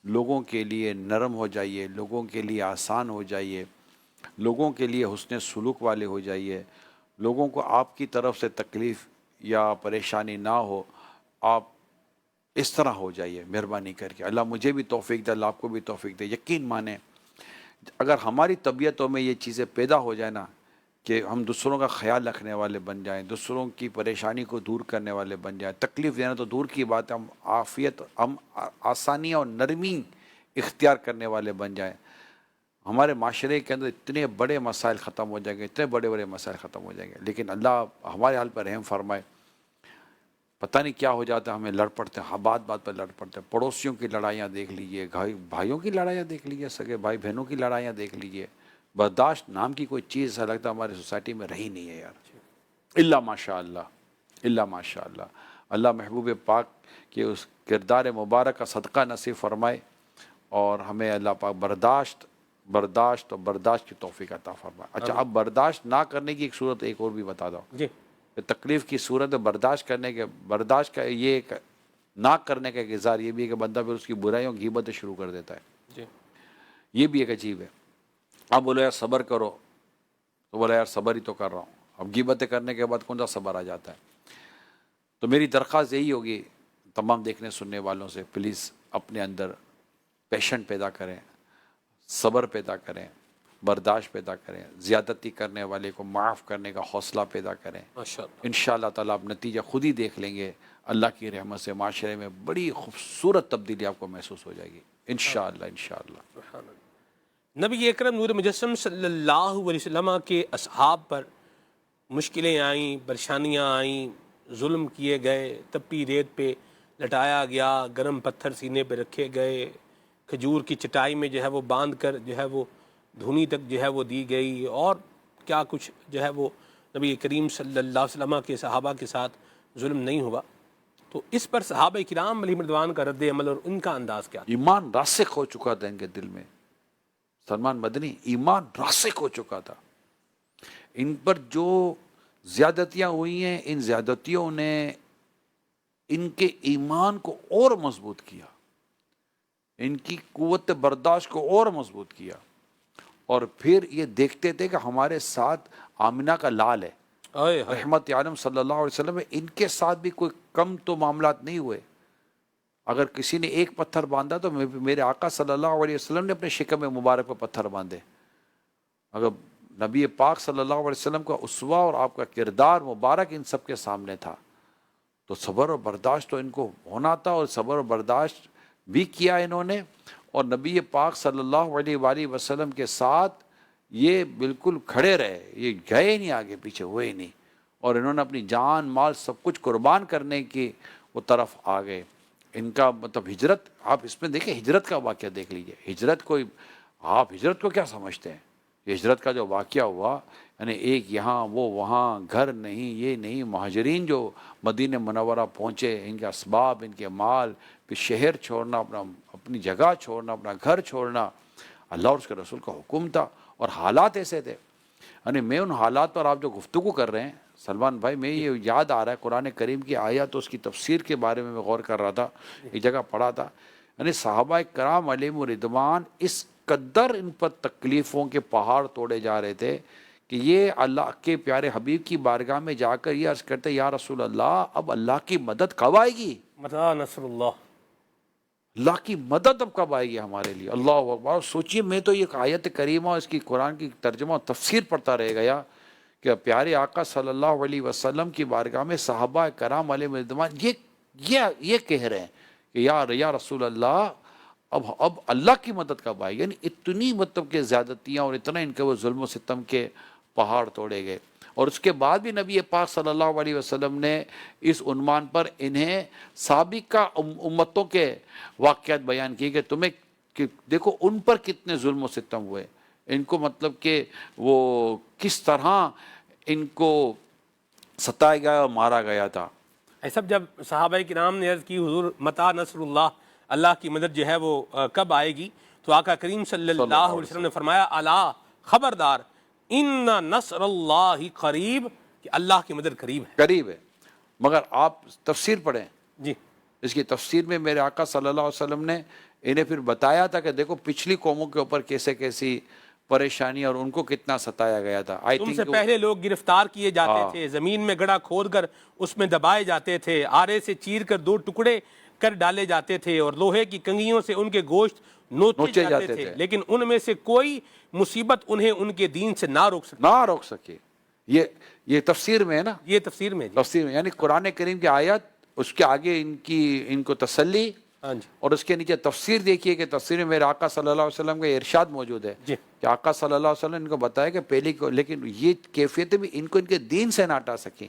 لوگوں کے لیے نرم ہو جائیے، لوگوں کے لیے آسان ہو جائیے، لوگوں کے لیے حسن سلوک والے ہو جائیے، لوگوں کو آپ کی طرف سے تکلیف یا پریشانی نہ ہو، آپ اس طرح ہو جائیے مہربانی کر کے۔ اللہ مجھے بھی توفیق دے، اللہ آپ کو بھی توفیق دے۔ یقین مانیں اگر ہماری طبیعتوں میں یہ چیزیں پیدا ہو جائیں نا کہ ہم دوسروں کا خیال رکھنے والے بن جائیں، دوسروں کی پریشانی کو دور کرنے والے بن جائیں، تکلیف دینا تو دور کی بات ہے، ہم عافیت، ہم آسانی اور نرمی اختیار کرنے والے بن جائیں، ہمارے معاشرے کے اندر اتنے بڑے مسائل ختم ہو جائیں گے، اتنے بڑے بڑے مسائل ختم ہو جائیں گے۔ لیکن اللہ ہمارے حال پر رحم فرمائے، پتہ نہیں کیا ہو جاتا ہے، ہمیں لڑ پڑتے ہیں، بات بات پر لڑ پڑتے ہیں، پڑوسیوں کی لڑائیاں دیکھ لیجئے، بھائیوں کی لڑائیاں دیکھ لیجئے، سگے بھائی بہنوں کی لڑائیاں دیکھ لیجئے، برداشت نام کی کوئی چیز ایسا لگتا ہے ہمارے سوسائٹی میں رہی نہیں ہے یار، الا ماشاء اللہ، الا ماشاء اللہ۔ اللہ محبوب پاک کے اس کردار مبارک کا صدقہ نصیب فرمائے، اور ہمیں اللہ پاک برداشت کی توفیق عطا فرمائے۔ اچھا، اب برداشت نہ کرنے کی ایک صورت ایک اور بھی بتا دو جی تکلیف کی صورت ہے، برداشت کا یہ ایک نہ کرنے کا ایک اظہار یہ بھی ہے کہ بندہ پھر اس کی برائیوں غیبتیں شروع کر دیتا ہے، جی یہ بھی ایک عجیب ہے۔ اب بولو یار صبر کرو، تو بولا یار صبر ہی تو کر رہا ہوں، اب غیبتیں کرنے کے بعد کون سا صبر آ جاتا ہے؟ تو میری درخواست یہی ہوگی تمام دیکھنے سننے والوں سے، پلیز اپنے اندر پیشنٹ پیدا کریں، صبر پیدا کریں، برداشت پیدا کریں، زیادتی کرنے والے کو معاف کرنے کا حوصلہ پیدا کریں۔ ماشاءاللہ۔ انشاءاللہ تعالیٰ آپ نتیجہ خود ہی دیکھ لیں گے، اللہ کی رحمت سے معاشرے میں بڑی خوبصورت تبدیلی آپ کو محسوس ہو جائے گی، انشاءاللہ انشاءاللہ۔ سبحان اللہ۔ نبی اکرم نور مجسم صلی اللہ علیہ وسلم کے اصحاب پر مشکلیں آئیں، پریشانیاں آئیں، ظلم کیے گئے، تپی ریت پہ لٹایا گیا، گرم پتھر سینے پہ رکھے گئے، کھجور کی چٹائی میں جو ہے وہ باندھ کر جو ہے وہ دھنی تک جو ہے وہ دی گئی، اور کیا کچھ جو ہے وہ نبی کریم صلی اللہ علیہ وسلم کے صحابہ کے ساتھ ظلم نہیں ہوا۔ تو اس پر صحابہ کرام علیہ رضوان کا رد عمل اور ان کا انداز کیا تھا؟ ایمان راسخ ہو چکا تھا ان کے دل میں، سلمان مدنی، ایمان راسخ ہو چکا تھا۔ ان پر جو زیادتیاں ہوئی ہیں، ان زیادتیوں نے ان کے ایمان کو اور مضبوط کیا، ان کی قوت برداشت کو اور مضبوط کیا، اور پھر یہ دیکھتے تھے کہ ہمارے ساتھ آمنہ کا لال ہے، رحمت عالم صلی اللہ علیہ وسلم، ان کے ساتھ بھی کوئی کم تو معاملات نہیں ہوئے۔ اگر کسی نے ایک پتھر باندھا تو میرے آقا صلی اللہ علیہ وسلم نے اپنے شکم مبارک پہ پتھر باندھے۔ اگر نبی پاک صلی اللہ علیہ وسلم کا اسوہ اور آپ کا کردار مبارک ان سب کے سامنے تھا، تو صبر اور برداشت تو ان کو ہونا تھا، اور صبر اور برداشت بھی کیا انہوں نے، اور نبی پاک صلی اللہ علیہ وآلہ وسلم کے ساتھ یہ بالکل کھڑے رہے، یہ گئے نہیں آگے پیچھے ہوئے نہیں، اور انہوں نے اپنی جان مال سب کچھ قربان کرنے کی وہ طرف آ گئے۔ ان کا مطلب ہجرت، آپ اس میں دیکھیں ہجرت کا واقعہ دیکھ لیجئے، ہجرت کوئی، آپ ہجرت کو کیا سمجھتے ہیں؟ یہ ہجرت کا جو واقعہ ہوا، یعنی ایک یہاں وہ وہاں، گھر نہیں یہ نہیں، مہاجرین جو مدینہ منورہ پہنچے، ان کے اسباب، ان کے مال، پھر شہر چھوڑنا، اپنی جگہ چھوڑنا، اپنا گھر چھوڑنا، اللہ اور اس کے رسول کا حکم تھا، اور حالات ایسے تھے۔ یعنی میں ان حالات پر آپ جو گفتگو کر رہے ہیں سلمان بھائی، میں یہ یاد آ رہا ہے قرآن کریم کی آیات اور اس کی تفسیر کے بارے میں غور کر رہا تھا، ایک جگہ پڑھا تھا، یعنی صحابہ کرام علیہم رضوان اس قدر ان پر تکلیفوں کے پہاڑ توڑے جا رہے تھے کہ یہ اللہ کے پیارے حبیب کی بارگاہ میں جا کر یہ عرض کرتے، یا رسول اللہ اب اللہ کی مدد کب آئے گی؟ متى نصر اللہ، اللہ کی مدد اب کب آئے گی ہمارے لیے؟ اللہ اکبر۔ سوچئے، میں تو یہ آیت کریمہ اس کی قرآن کی ترجمہ و تفسیر پڑھتا رہ گیا کہ پیارے آقا صلی اللہ علیہ وسلم کی بارگاہ میں صحابہ کرام علیہ رضوان یہ کہہ رہے ہیں کہ یا رسول اللہ اب اللہ کی مدد کب آئے گی؟ یعنی اتنی مطلب کہ زیادتیاں اور اتنا ان کے وہ ظلم و ستم کے پہاڑ توڑے گئے، اور اس کے بعد بھی نبی پاک صلی اللہ علیہ وسلم نے اس عنوان پر انہیں سابقہ امتوں کے واقعات بیان کیے کہ تمہیں کہ دیکھو ان پر کتنے ظلم و ستم ہوئے، ان کو مطلب کہ وہ کس طرح ان کو ستایا گیا اور مارا گیا تھا۔ ایسا جب صحابہ کرام نے عرض کی حضور متى نصر اللہ، اللہ کی مدد جو ہے وہ کب آئے گی، تو آقا کریم صلی اللہ علیہ وسلم نے فرمایا الا خبردار ان نصر اللہ قریب، کہ اللہ کی مدد قریب ہے، قریب ہے۔ مگر آپ تفسیر پڑھیں، جی اس کی تفسیر میں میرے آقا صلی اللہ علیہ وسلم نے انہیں پھر بتایا تھا کہ دیکھو پچھلی قوموں کے اوپر کیسے کیسی پریشانی اور ان کو کتنا ستایا گیا تھا۔ تم سے پہلے لوگ گرفتار کیے جاتے تھے، زمین میں گڑھا کھود کر اس میں دبائے جاتے تھے، آرے سے چیر کر 2 ٹکڑے کر ڈالے جاتے تھے، اور لوہے کی کنگھیوں سے ان کے گوشت نوچے جاتے تھے، لیکن ان میں سے کوئی مصیبت انہیں ان کے دین سے نہ روک سکے۔ یہ تفسیر میں ہے نا، یہ تفسیر میں تفسیر میں یعنی قرآن کریم کی آیت، اس کے آگے ان کو تسلی، اور اس کے نیچے تفسیر دیکھیے کہ تفسیر میں میرے آقا صلی اللہ علیہ وسلم کا ارشاد موجود ہے کہ آقا صلی اللہ علیہ وسلم نے ان کو بتایا کہ پہلی کو، لیکن یہ کیفیتیں بھی ان کو ان کے دین سے نہ ہٹا سکیں۔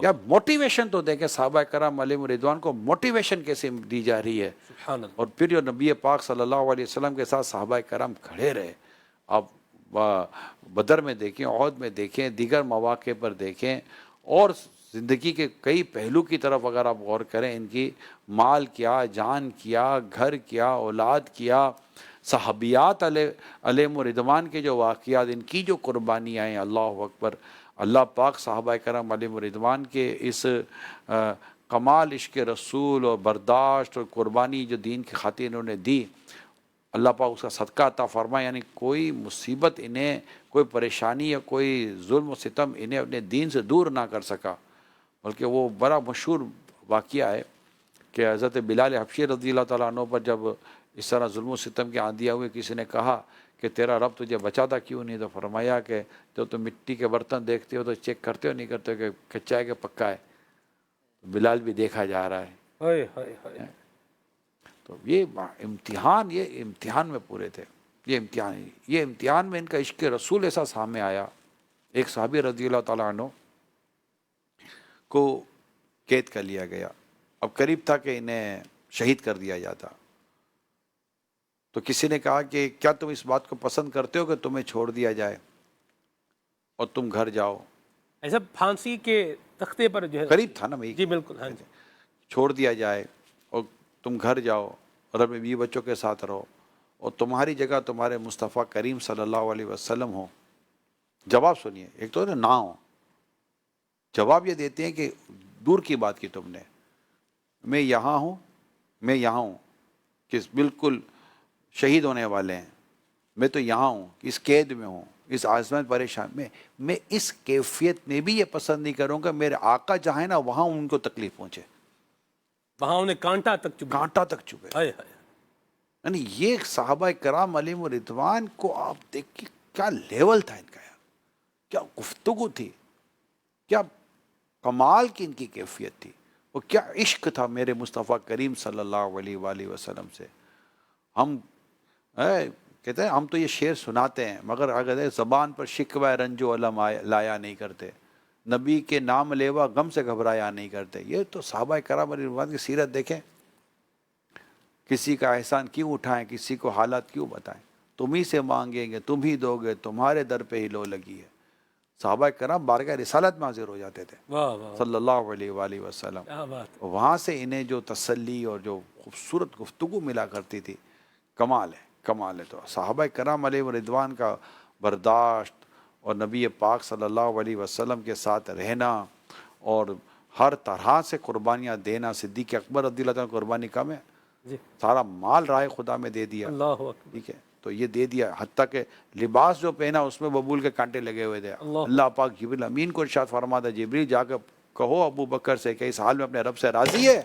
یا موٹیویشن تو دیکھیں صحابہ کرام علیہم رضوان کو موٹیویشن کیسے دی جا رہی ہے، اور پھر جو نبی پاک صلی اللہ علیہ وسلم کے ساتھ صحابہ کرام کھڑے رہے۔ آپ بدر میں دیکھیں، احد میں دیکھیں، دیگر مواقع پر دیکھیں، اور زندگی کے کئی پہلو کی طرف اگر آپ غور کریں، ان کی مال کیا، جان کیا، گھر کیا، اولاد کیا، صحابیات علیہم رضوان کے جو واقعات، ان کی جو قربانیاں ہیں، اللہ اکبر۔ اللہ پاک صحابہ کرام علیہم رضوان کے اس کمال عشق رسول اور برداشت اور قربانی جو دین کی خاطر انہوں نے دی، اللہ پاک اس کا صدقہ عطا فرمائے۔ یعنی کوئی مصیبت انہیں، کوئی پریشانی یا کوئی ظلم و ستم انہیں اپنے دین سے دور نہ کر سکا، بلکہ وہ بڑا مشہور واقعہ ہے کہ حضرت بلال حبشی رضی اللہ تعالیٰ عنہ پر جب اس طرح ظلم و ستم کے آندیاں ہوئے، کسی نے کہا کہ تیرا رب تجھے بچاتا کیوں نہیں، تو فرمایا کہ جب تم مٹی کے برتن دیکھتے ہو تو چیک کرتے ہو نہیں کرتے کہ کچا ہے کہ پکا ہے، بلال بھی دیکھا جا رہا ہے۔ تو یہ امتحان میں پورے تھے، یہ امتحان میں ان کا عشق رسول ایسا سامنے آیا۔ ایک صحابی رضی اللہ تعالیٰ عنہ کو قید کر لیا گیا، اب قریب تھا کہ انہیں شہید کر دیا جاتا، تو کسی نے کہا کہ کیا تم اس بات کو پسند کرتے ہو کہ تمہیں چھوڑ دیا جائے اور تم گھر جاؤ؟ ایسا پھانسی کے تختے پر جو ہے قریب تھا نا، جی بالکل، ہاں جی، چھوڑ دیا جائے اور تم گھر جاؤ اور اپنے بیوی بچوں کے ساتھ رہو، اور تمہاری جگہ تمہارے مصطفیٰ کریم صلی اللہ علیہ وسلم ہو۔ جواب سنیے، ایک تو نہ ہو، جواب یہ دیتے ہیں کہ دور کی بات کی تم نے، میں یہاں ہوں کہ بالکل شہید ہونے والے ہیں، میں تو یہاں ہوں، اس قید میں ہوں، اس آزمائش پریشان میں اس کیفیت میں بھی یہ پسند نہیں کروں کہ میرے آقا جہاں ہے نا وہاں ان کو تکلیف پہنچے، وہاں انہیں کانٹا تک چبھے۔ یعنی یہ صحابہ کرام علیہم رضوان کو آپ دیکھیں کیا لیول تھا ان کا، یار کیا گفتگو تھی، کیا کمال کی ان کی کیفیت تھی، وہ کیا عشق تھا میرے مصطفیٰ کریم صلی اللہ علیہ وآلہ وسلم سے۔ ہم کہتے ہیں ہم تو یہ شعر سناتے ہیں مگر اگر زبان پر شکوہ رنج و الم لایا نہیں کرتے، نبی کے نام لیوا غم سے گھبرایا نہیں کرتے۔ یہ تو صحابہ کرام علیہ رضوان کی سیرت دیکھیں، کسی کا احسان کیوں اٹھائیں، کسی کو حالات کیوں بتائیں، تم ہی سے مانگیں گے تم ہی دو گے، تمہارے در پہ ہی لو لگی ہے۔ صحابہ کرام بارگاہ رسالت میں حاضر ہو جاتے تھے صلی اللہ علیہ وآلہ وسلم، وہاں سے انہیں جو تسلی اور جو خوبصورت گفتگو ملا کرتی تھی، کمال ہے۔ تو صحابہ کرام علیہ رضوان کا برداشت اور نبی پاک صلی اللہ علیہ وسلم کے ساتھ رہنا اور ہر طرح سے قربانیاں دینا، صدیق اکبر رضی اللہ تعالیٰ قربانی کم ہے، سارا مال راہ خدا میں دے دیا، ٹھیک ہے، تو یہ دے دیا، حتیٰ کہ لباس جو پہنا اس میں ببول کے کانٹے لگے ہوئے تھے۔ اللہ پاک جبریل امین کو ارشاد فرماتا، جبریل جا کے کہو ابو بکر سے کہ اس حال میں اپنے رب سے راضی ہے،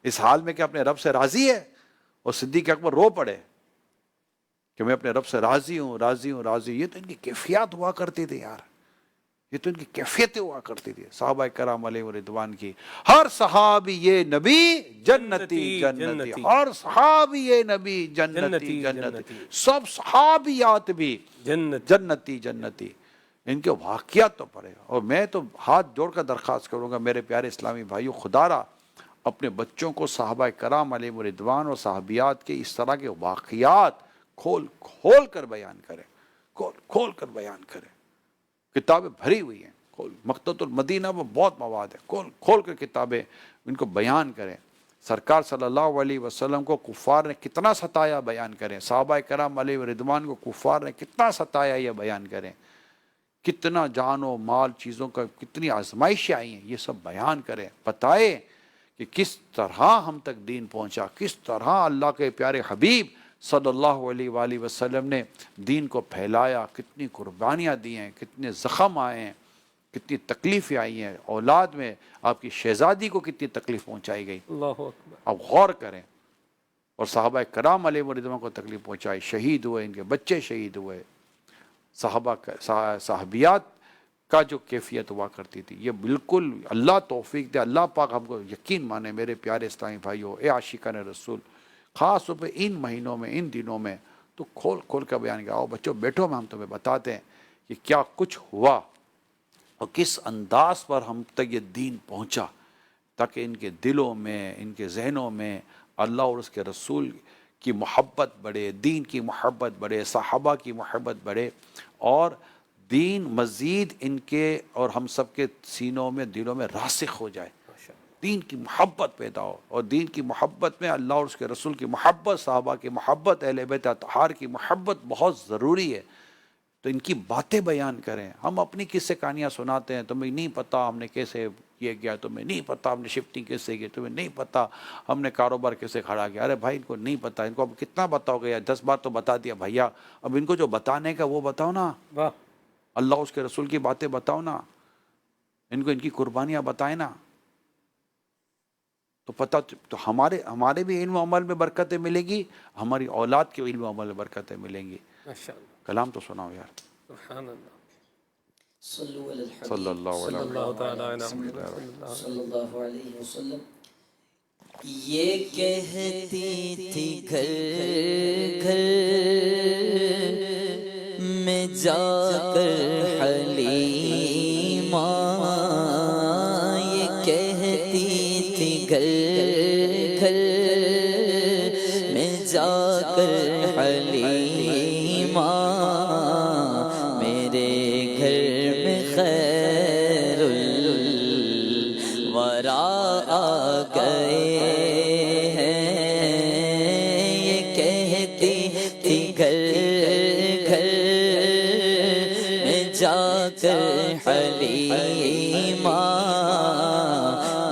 اس حال میں کہ اپنے رب سے راضی ہے، اور صدیق اکبر رو پڑے کہ میں اپنے رب سے راضی ہوں۔ یہ تو ان کی کیفیات ہوا کرتی تھی یار، یہ تو ان کی کیفیتیں ہوا کرتی تھی صحابہ کرام علیہ رضوان کی۔ ہر صحابی یہ نبی جنتی، ہر صحابی یہ نبی جنتی، سب صحابیات بھی جنتی۔ ان کے واقعات تو پڑھے. اور میں تو ہاتھ جوڑ کر درخواست کروں گا میرے پیارے اسلامی بھائیوں، خدا را اپنے بچوں کو صحابہ کرام علیہم رضوان اور صحابیات کے اس طرح کے واقعات کھول کھول کر بیان کریں، کھول کھول کر بیان کریں. کتابیں بھری ہوئی ہیں، مکتبۃ المدینہ میں بہت مواد ہے، کھول کھول کر کتابیں ان کو بیان کریں. سرکار صلی اللہ علیہ وسلم کو کفار نے کتنا ستایا بیان کریں، صحابہ کرام علیہ رضوان کو کفار نے کتنا ستایا یہ بیان کریں. کتنا جان و مال چیزوں کا کتنی آزمائشیں آئی ہیں یہ سب بیان کریں، بتائیں کہ کس طرح ہم تک دین پہنچا، کس طرح اللہ کے پیارے حبیب صلی اللہ علیہ وآلہ وسلم نے دین کو پھیلایا، کتنی قربانیاں دی ہیں، کتنے زخم آئے ہیں، کتنی تکلیفیں آئی ہیں. اولاد میں آپ کی شہزادی کو کتنی تکلیف پہنچائی گئی، اللہ اکبر. آپ غور کریں. اور صحابہ کرام علیہ رضوان کو تکلیف پہنچائی، شہید ہوئے، ان کے بچے شہید ہوئے. صحابیات کا جو کیفیت ہوا کرتی تھی یہ بالکل اللہ توفیق دے، اللہ پاک ہم کو یقین مانے میرے پیارے اسلامی بھائیوں، اے عاشقان رسول، خاص طور پہ ان مہینوں میں، ان دنوں میں تو کھول کھول کر بیان کیا. آؤ بچوں بیٹھو، میں ہم تمہیں بتاتے ہیں کہ کیا کچھ ہوا اور کس انداز پر ہم تک یہ دین پہنچا، تاکہ ان کے دلوں میں، ان کے ذہنوں میں اللہ اور اس کے رسول کی محبت بڑھے، دین کی محبت بڑھے، صحابہ کی محبت بڑھے، اور دین مزید ان کے اور ہم سب کے سینوں میں، دلوں میں راسخ ہو جائے. دین کی محبت پیدا ہو، اور دین کی محبت میں اللہ اور اس کے رسول کی محبت، صحابہ کی محبت، اہل بیت اطہار کی محبت بہت ضروری ہے. تو ان کی باتیں بیان کریں. ہم اپنی قصے کہانیاں سناتے ہیں، تمہیں نہیں پتہ ہم نے کیسے یہ کیا، تمہیں نہیں پتہ ہم نے شفٹنگ کیسے کی، تمہیں نہیں پتہ ہم نے کاروبار کیسے کھڑا کیا. ارے بھائی ان کو نہیں پتہ، ان کو اب کتنا بتاؤ گے، 10 بار تو بتا دیا بھیا، اب ان کو جو بتانے کا وہ بتاؤ نا، واہ. اللہ اس کے رسول کی باتیں بتاؤ نا، ان کو ان کی قربانیاں بتائیں نا. تو پتہ تو ہمارے بھی علم و عمل میں برکتیں ملیں گی، ہماری اولاد کے علم و عمل میں برکتیں ملیں گی. ماشاءاللہ. کلام تو سناؤ یار. سبحان اللہ. صلو علی الحبیب صلی اللہ صلی علیہ اللہ تعالی علیہ وسلم. صلی اللہ علیہ وسلم. یہ کہتی تھی گھر گھر میں جا کر حلیمہ، یہ کہتی تھی گھر گھر میں جا کر حلیمہ، میرے گھر میں خیر الورا آ گئے ہیں. یہ کہتی تھی گھر گھر میں جا کر حلیمہ،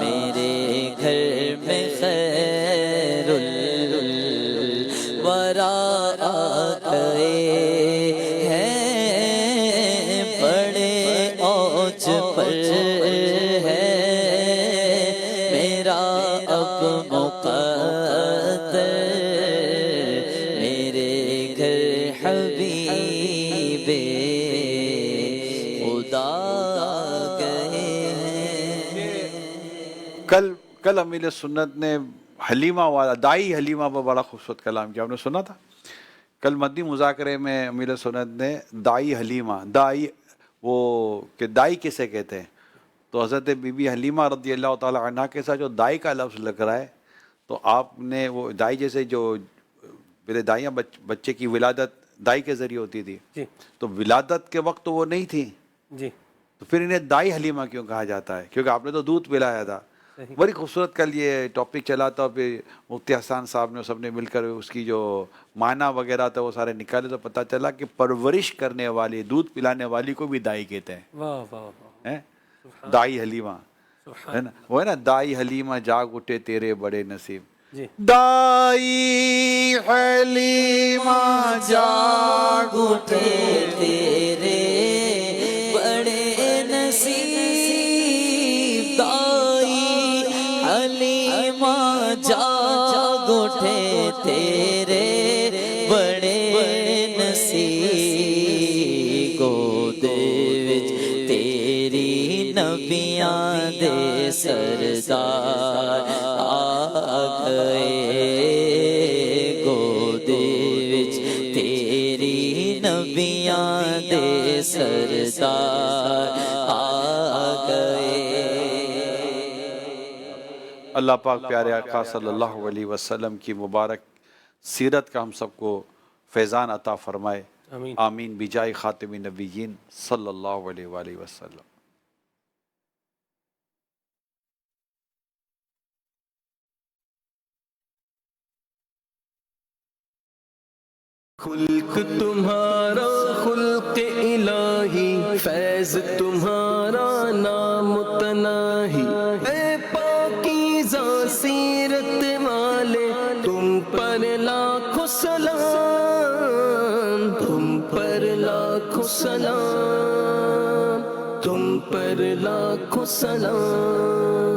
میرے گھر میں خیر الورا آ گئے ہیں. بڑے اوج پر ہے میرا اب مقدر، میرے گھر حبیب خدا گئے ہیں. کل امیر سنت نے حلیمہ والا، دائی حلیمہ پر بڑا خوبصورت کلام کیا. آپ نے سنا تھا کل مدنی مذاکرے میں امیر سنت نے دائی حلیمہ، دائی وہ کہ دائی کسے کہتے ہیں، تو حضرت بی بی حلیمہ رضی اللہ تعالی عنہ کے ساتھ جو دائی کا لفظ لگ رہا ہے، تو آپ نے وہ دائی جیسے جو میرے دائیاں بچے کی ولادت دائی کے ذریعے ہوتی تھی، جی تو ولادت کے وقت تو وہ نہیں تھی، جی. تو پھر انہیں دائی حلیمہ کیوں کہا جاتا ہے؟ کیونکہ آپ نے تو دودھ پلایا تھا. بڑی خوبصورت کل یہ ٹاپک چلا تھا، پھر مفتی حسان صاحب نے سب نے مل کر اس کی جو معنی وغیرہ تھا وہ سارے نکالے، تو پتہ چلا کہ پرورش کرنے والی، دودھ پلانے والی کو بھی دائی کہتے ہیں. واہ واہ واہ. ہیں؟ دائی حلیمہ ہے نا، وہ ہے نا دائی حلیمہ جاگ اٹھے تیرے بڑے نصیب. جی. دائی حلیمہ جاگ اٹھے تیرے بڑے نصیب، دائی حلیمہ جاگ اٹھے تیرے بڑے نصیب، گود وچ تیری نبیاں دے سردار آ گئے، گود وچ تیری نبیاں دے سردار آ گئے۔ اللہ پاک پیارے آقا صلی اللہ علیہ وسلم کی مبارک سیرت کا ہم سب کو فیضان عطا فرمائے، آمین۔ آمین بجائے خاتم النبیین صلی اللہ علیہ وآلہ وسلم۔ خلق تمہارا خلق الہی، فیض تمہارا نامتناہی، اے پاکیزہ سیرت والے تم پر لاکھوں سلام، تم پر لاکھوں سلام، تم پر لاکھوں سلام۔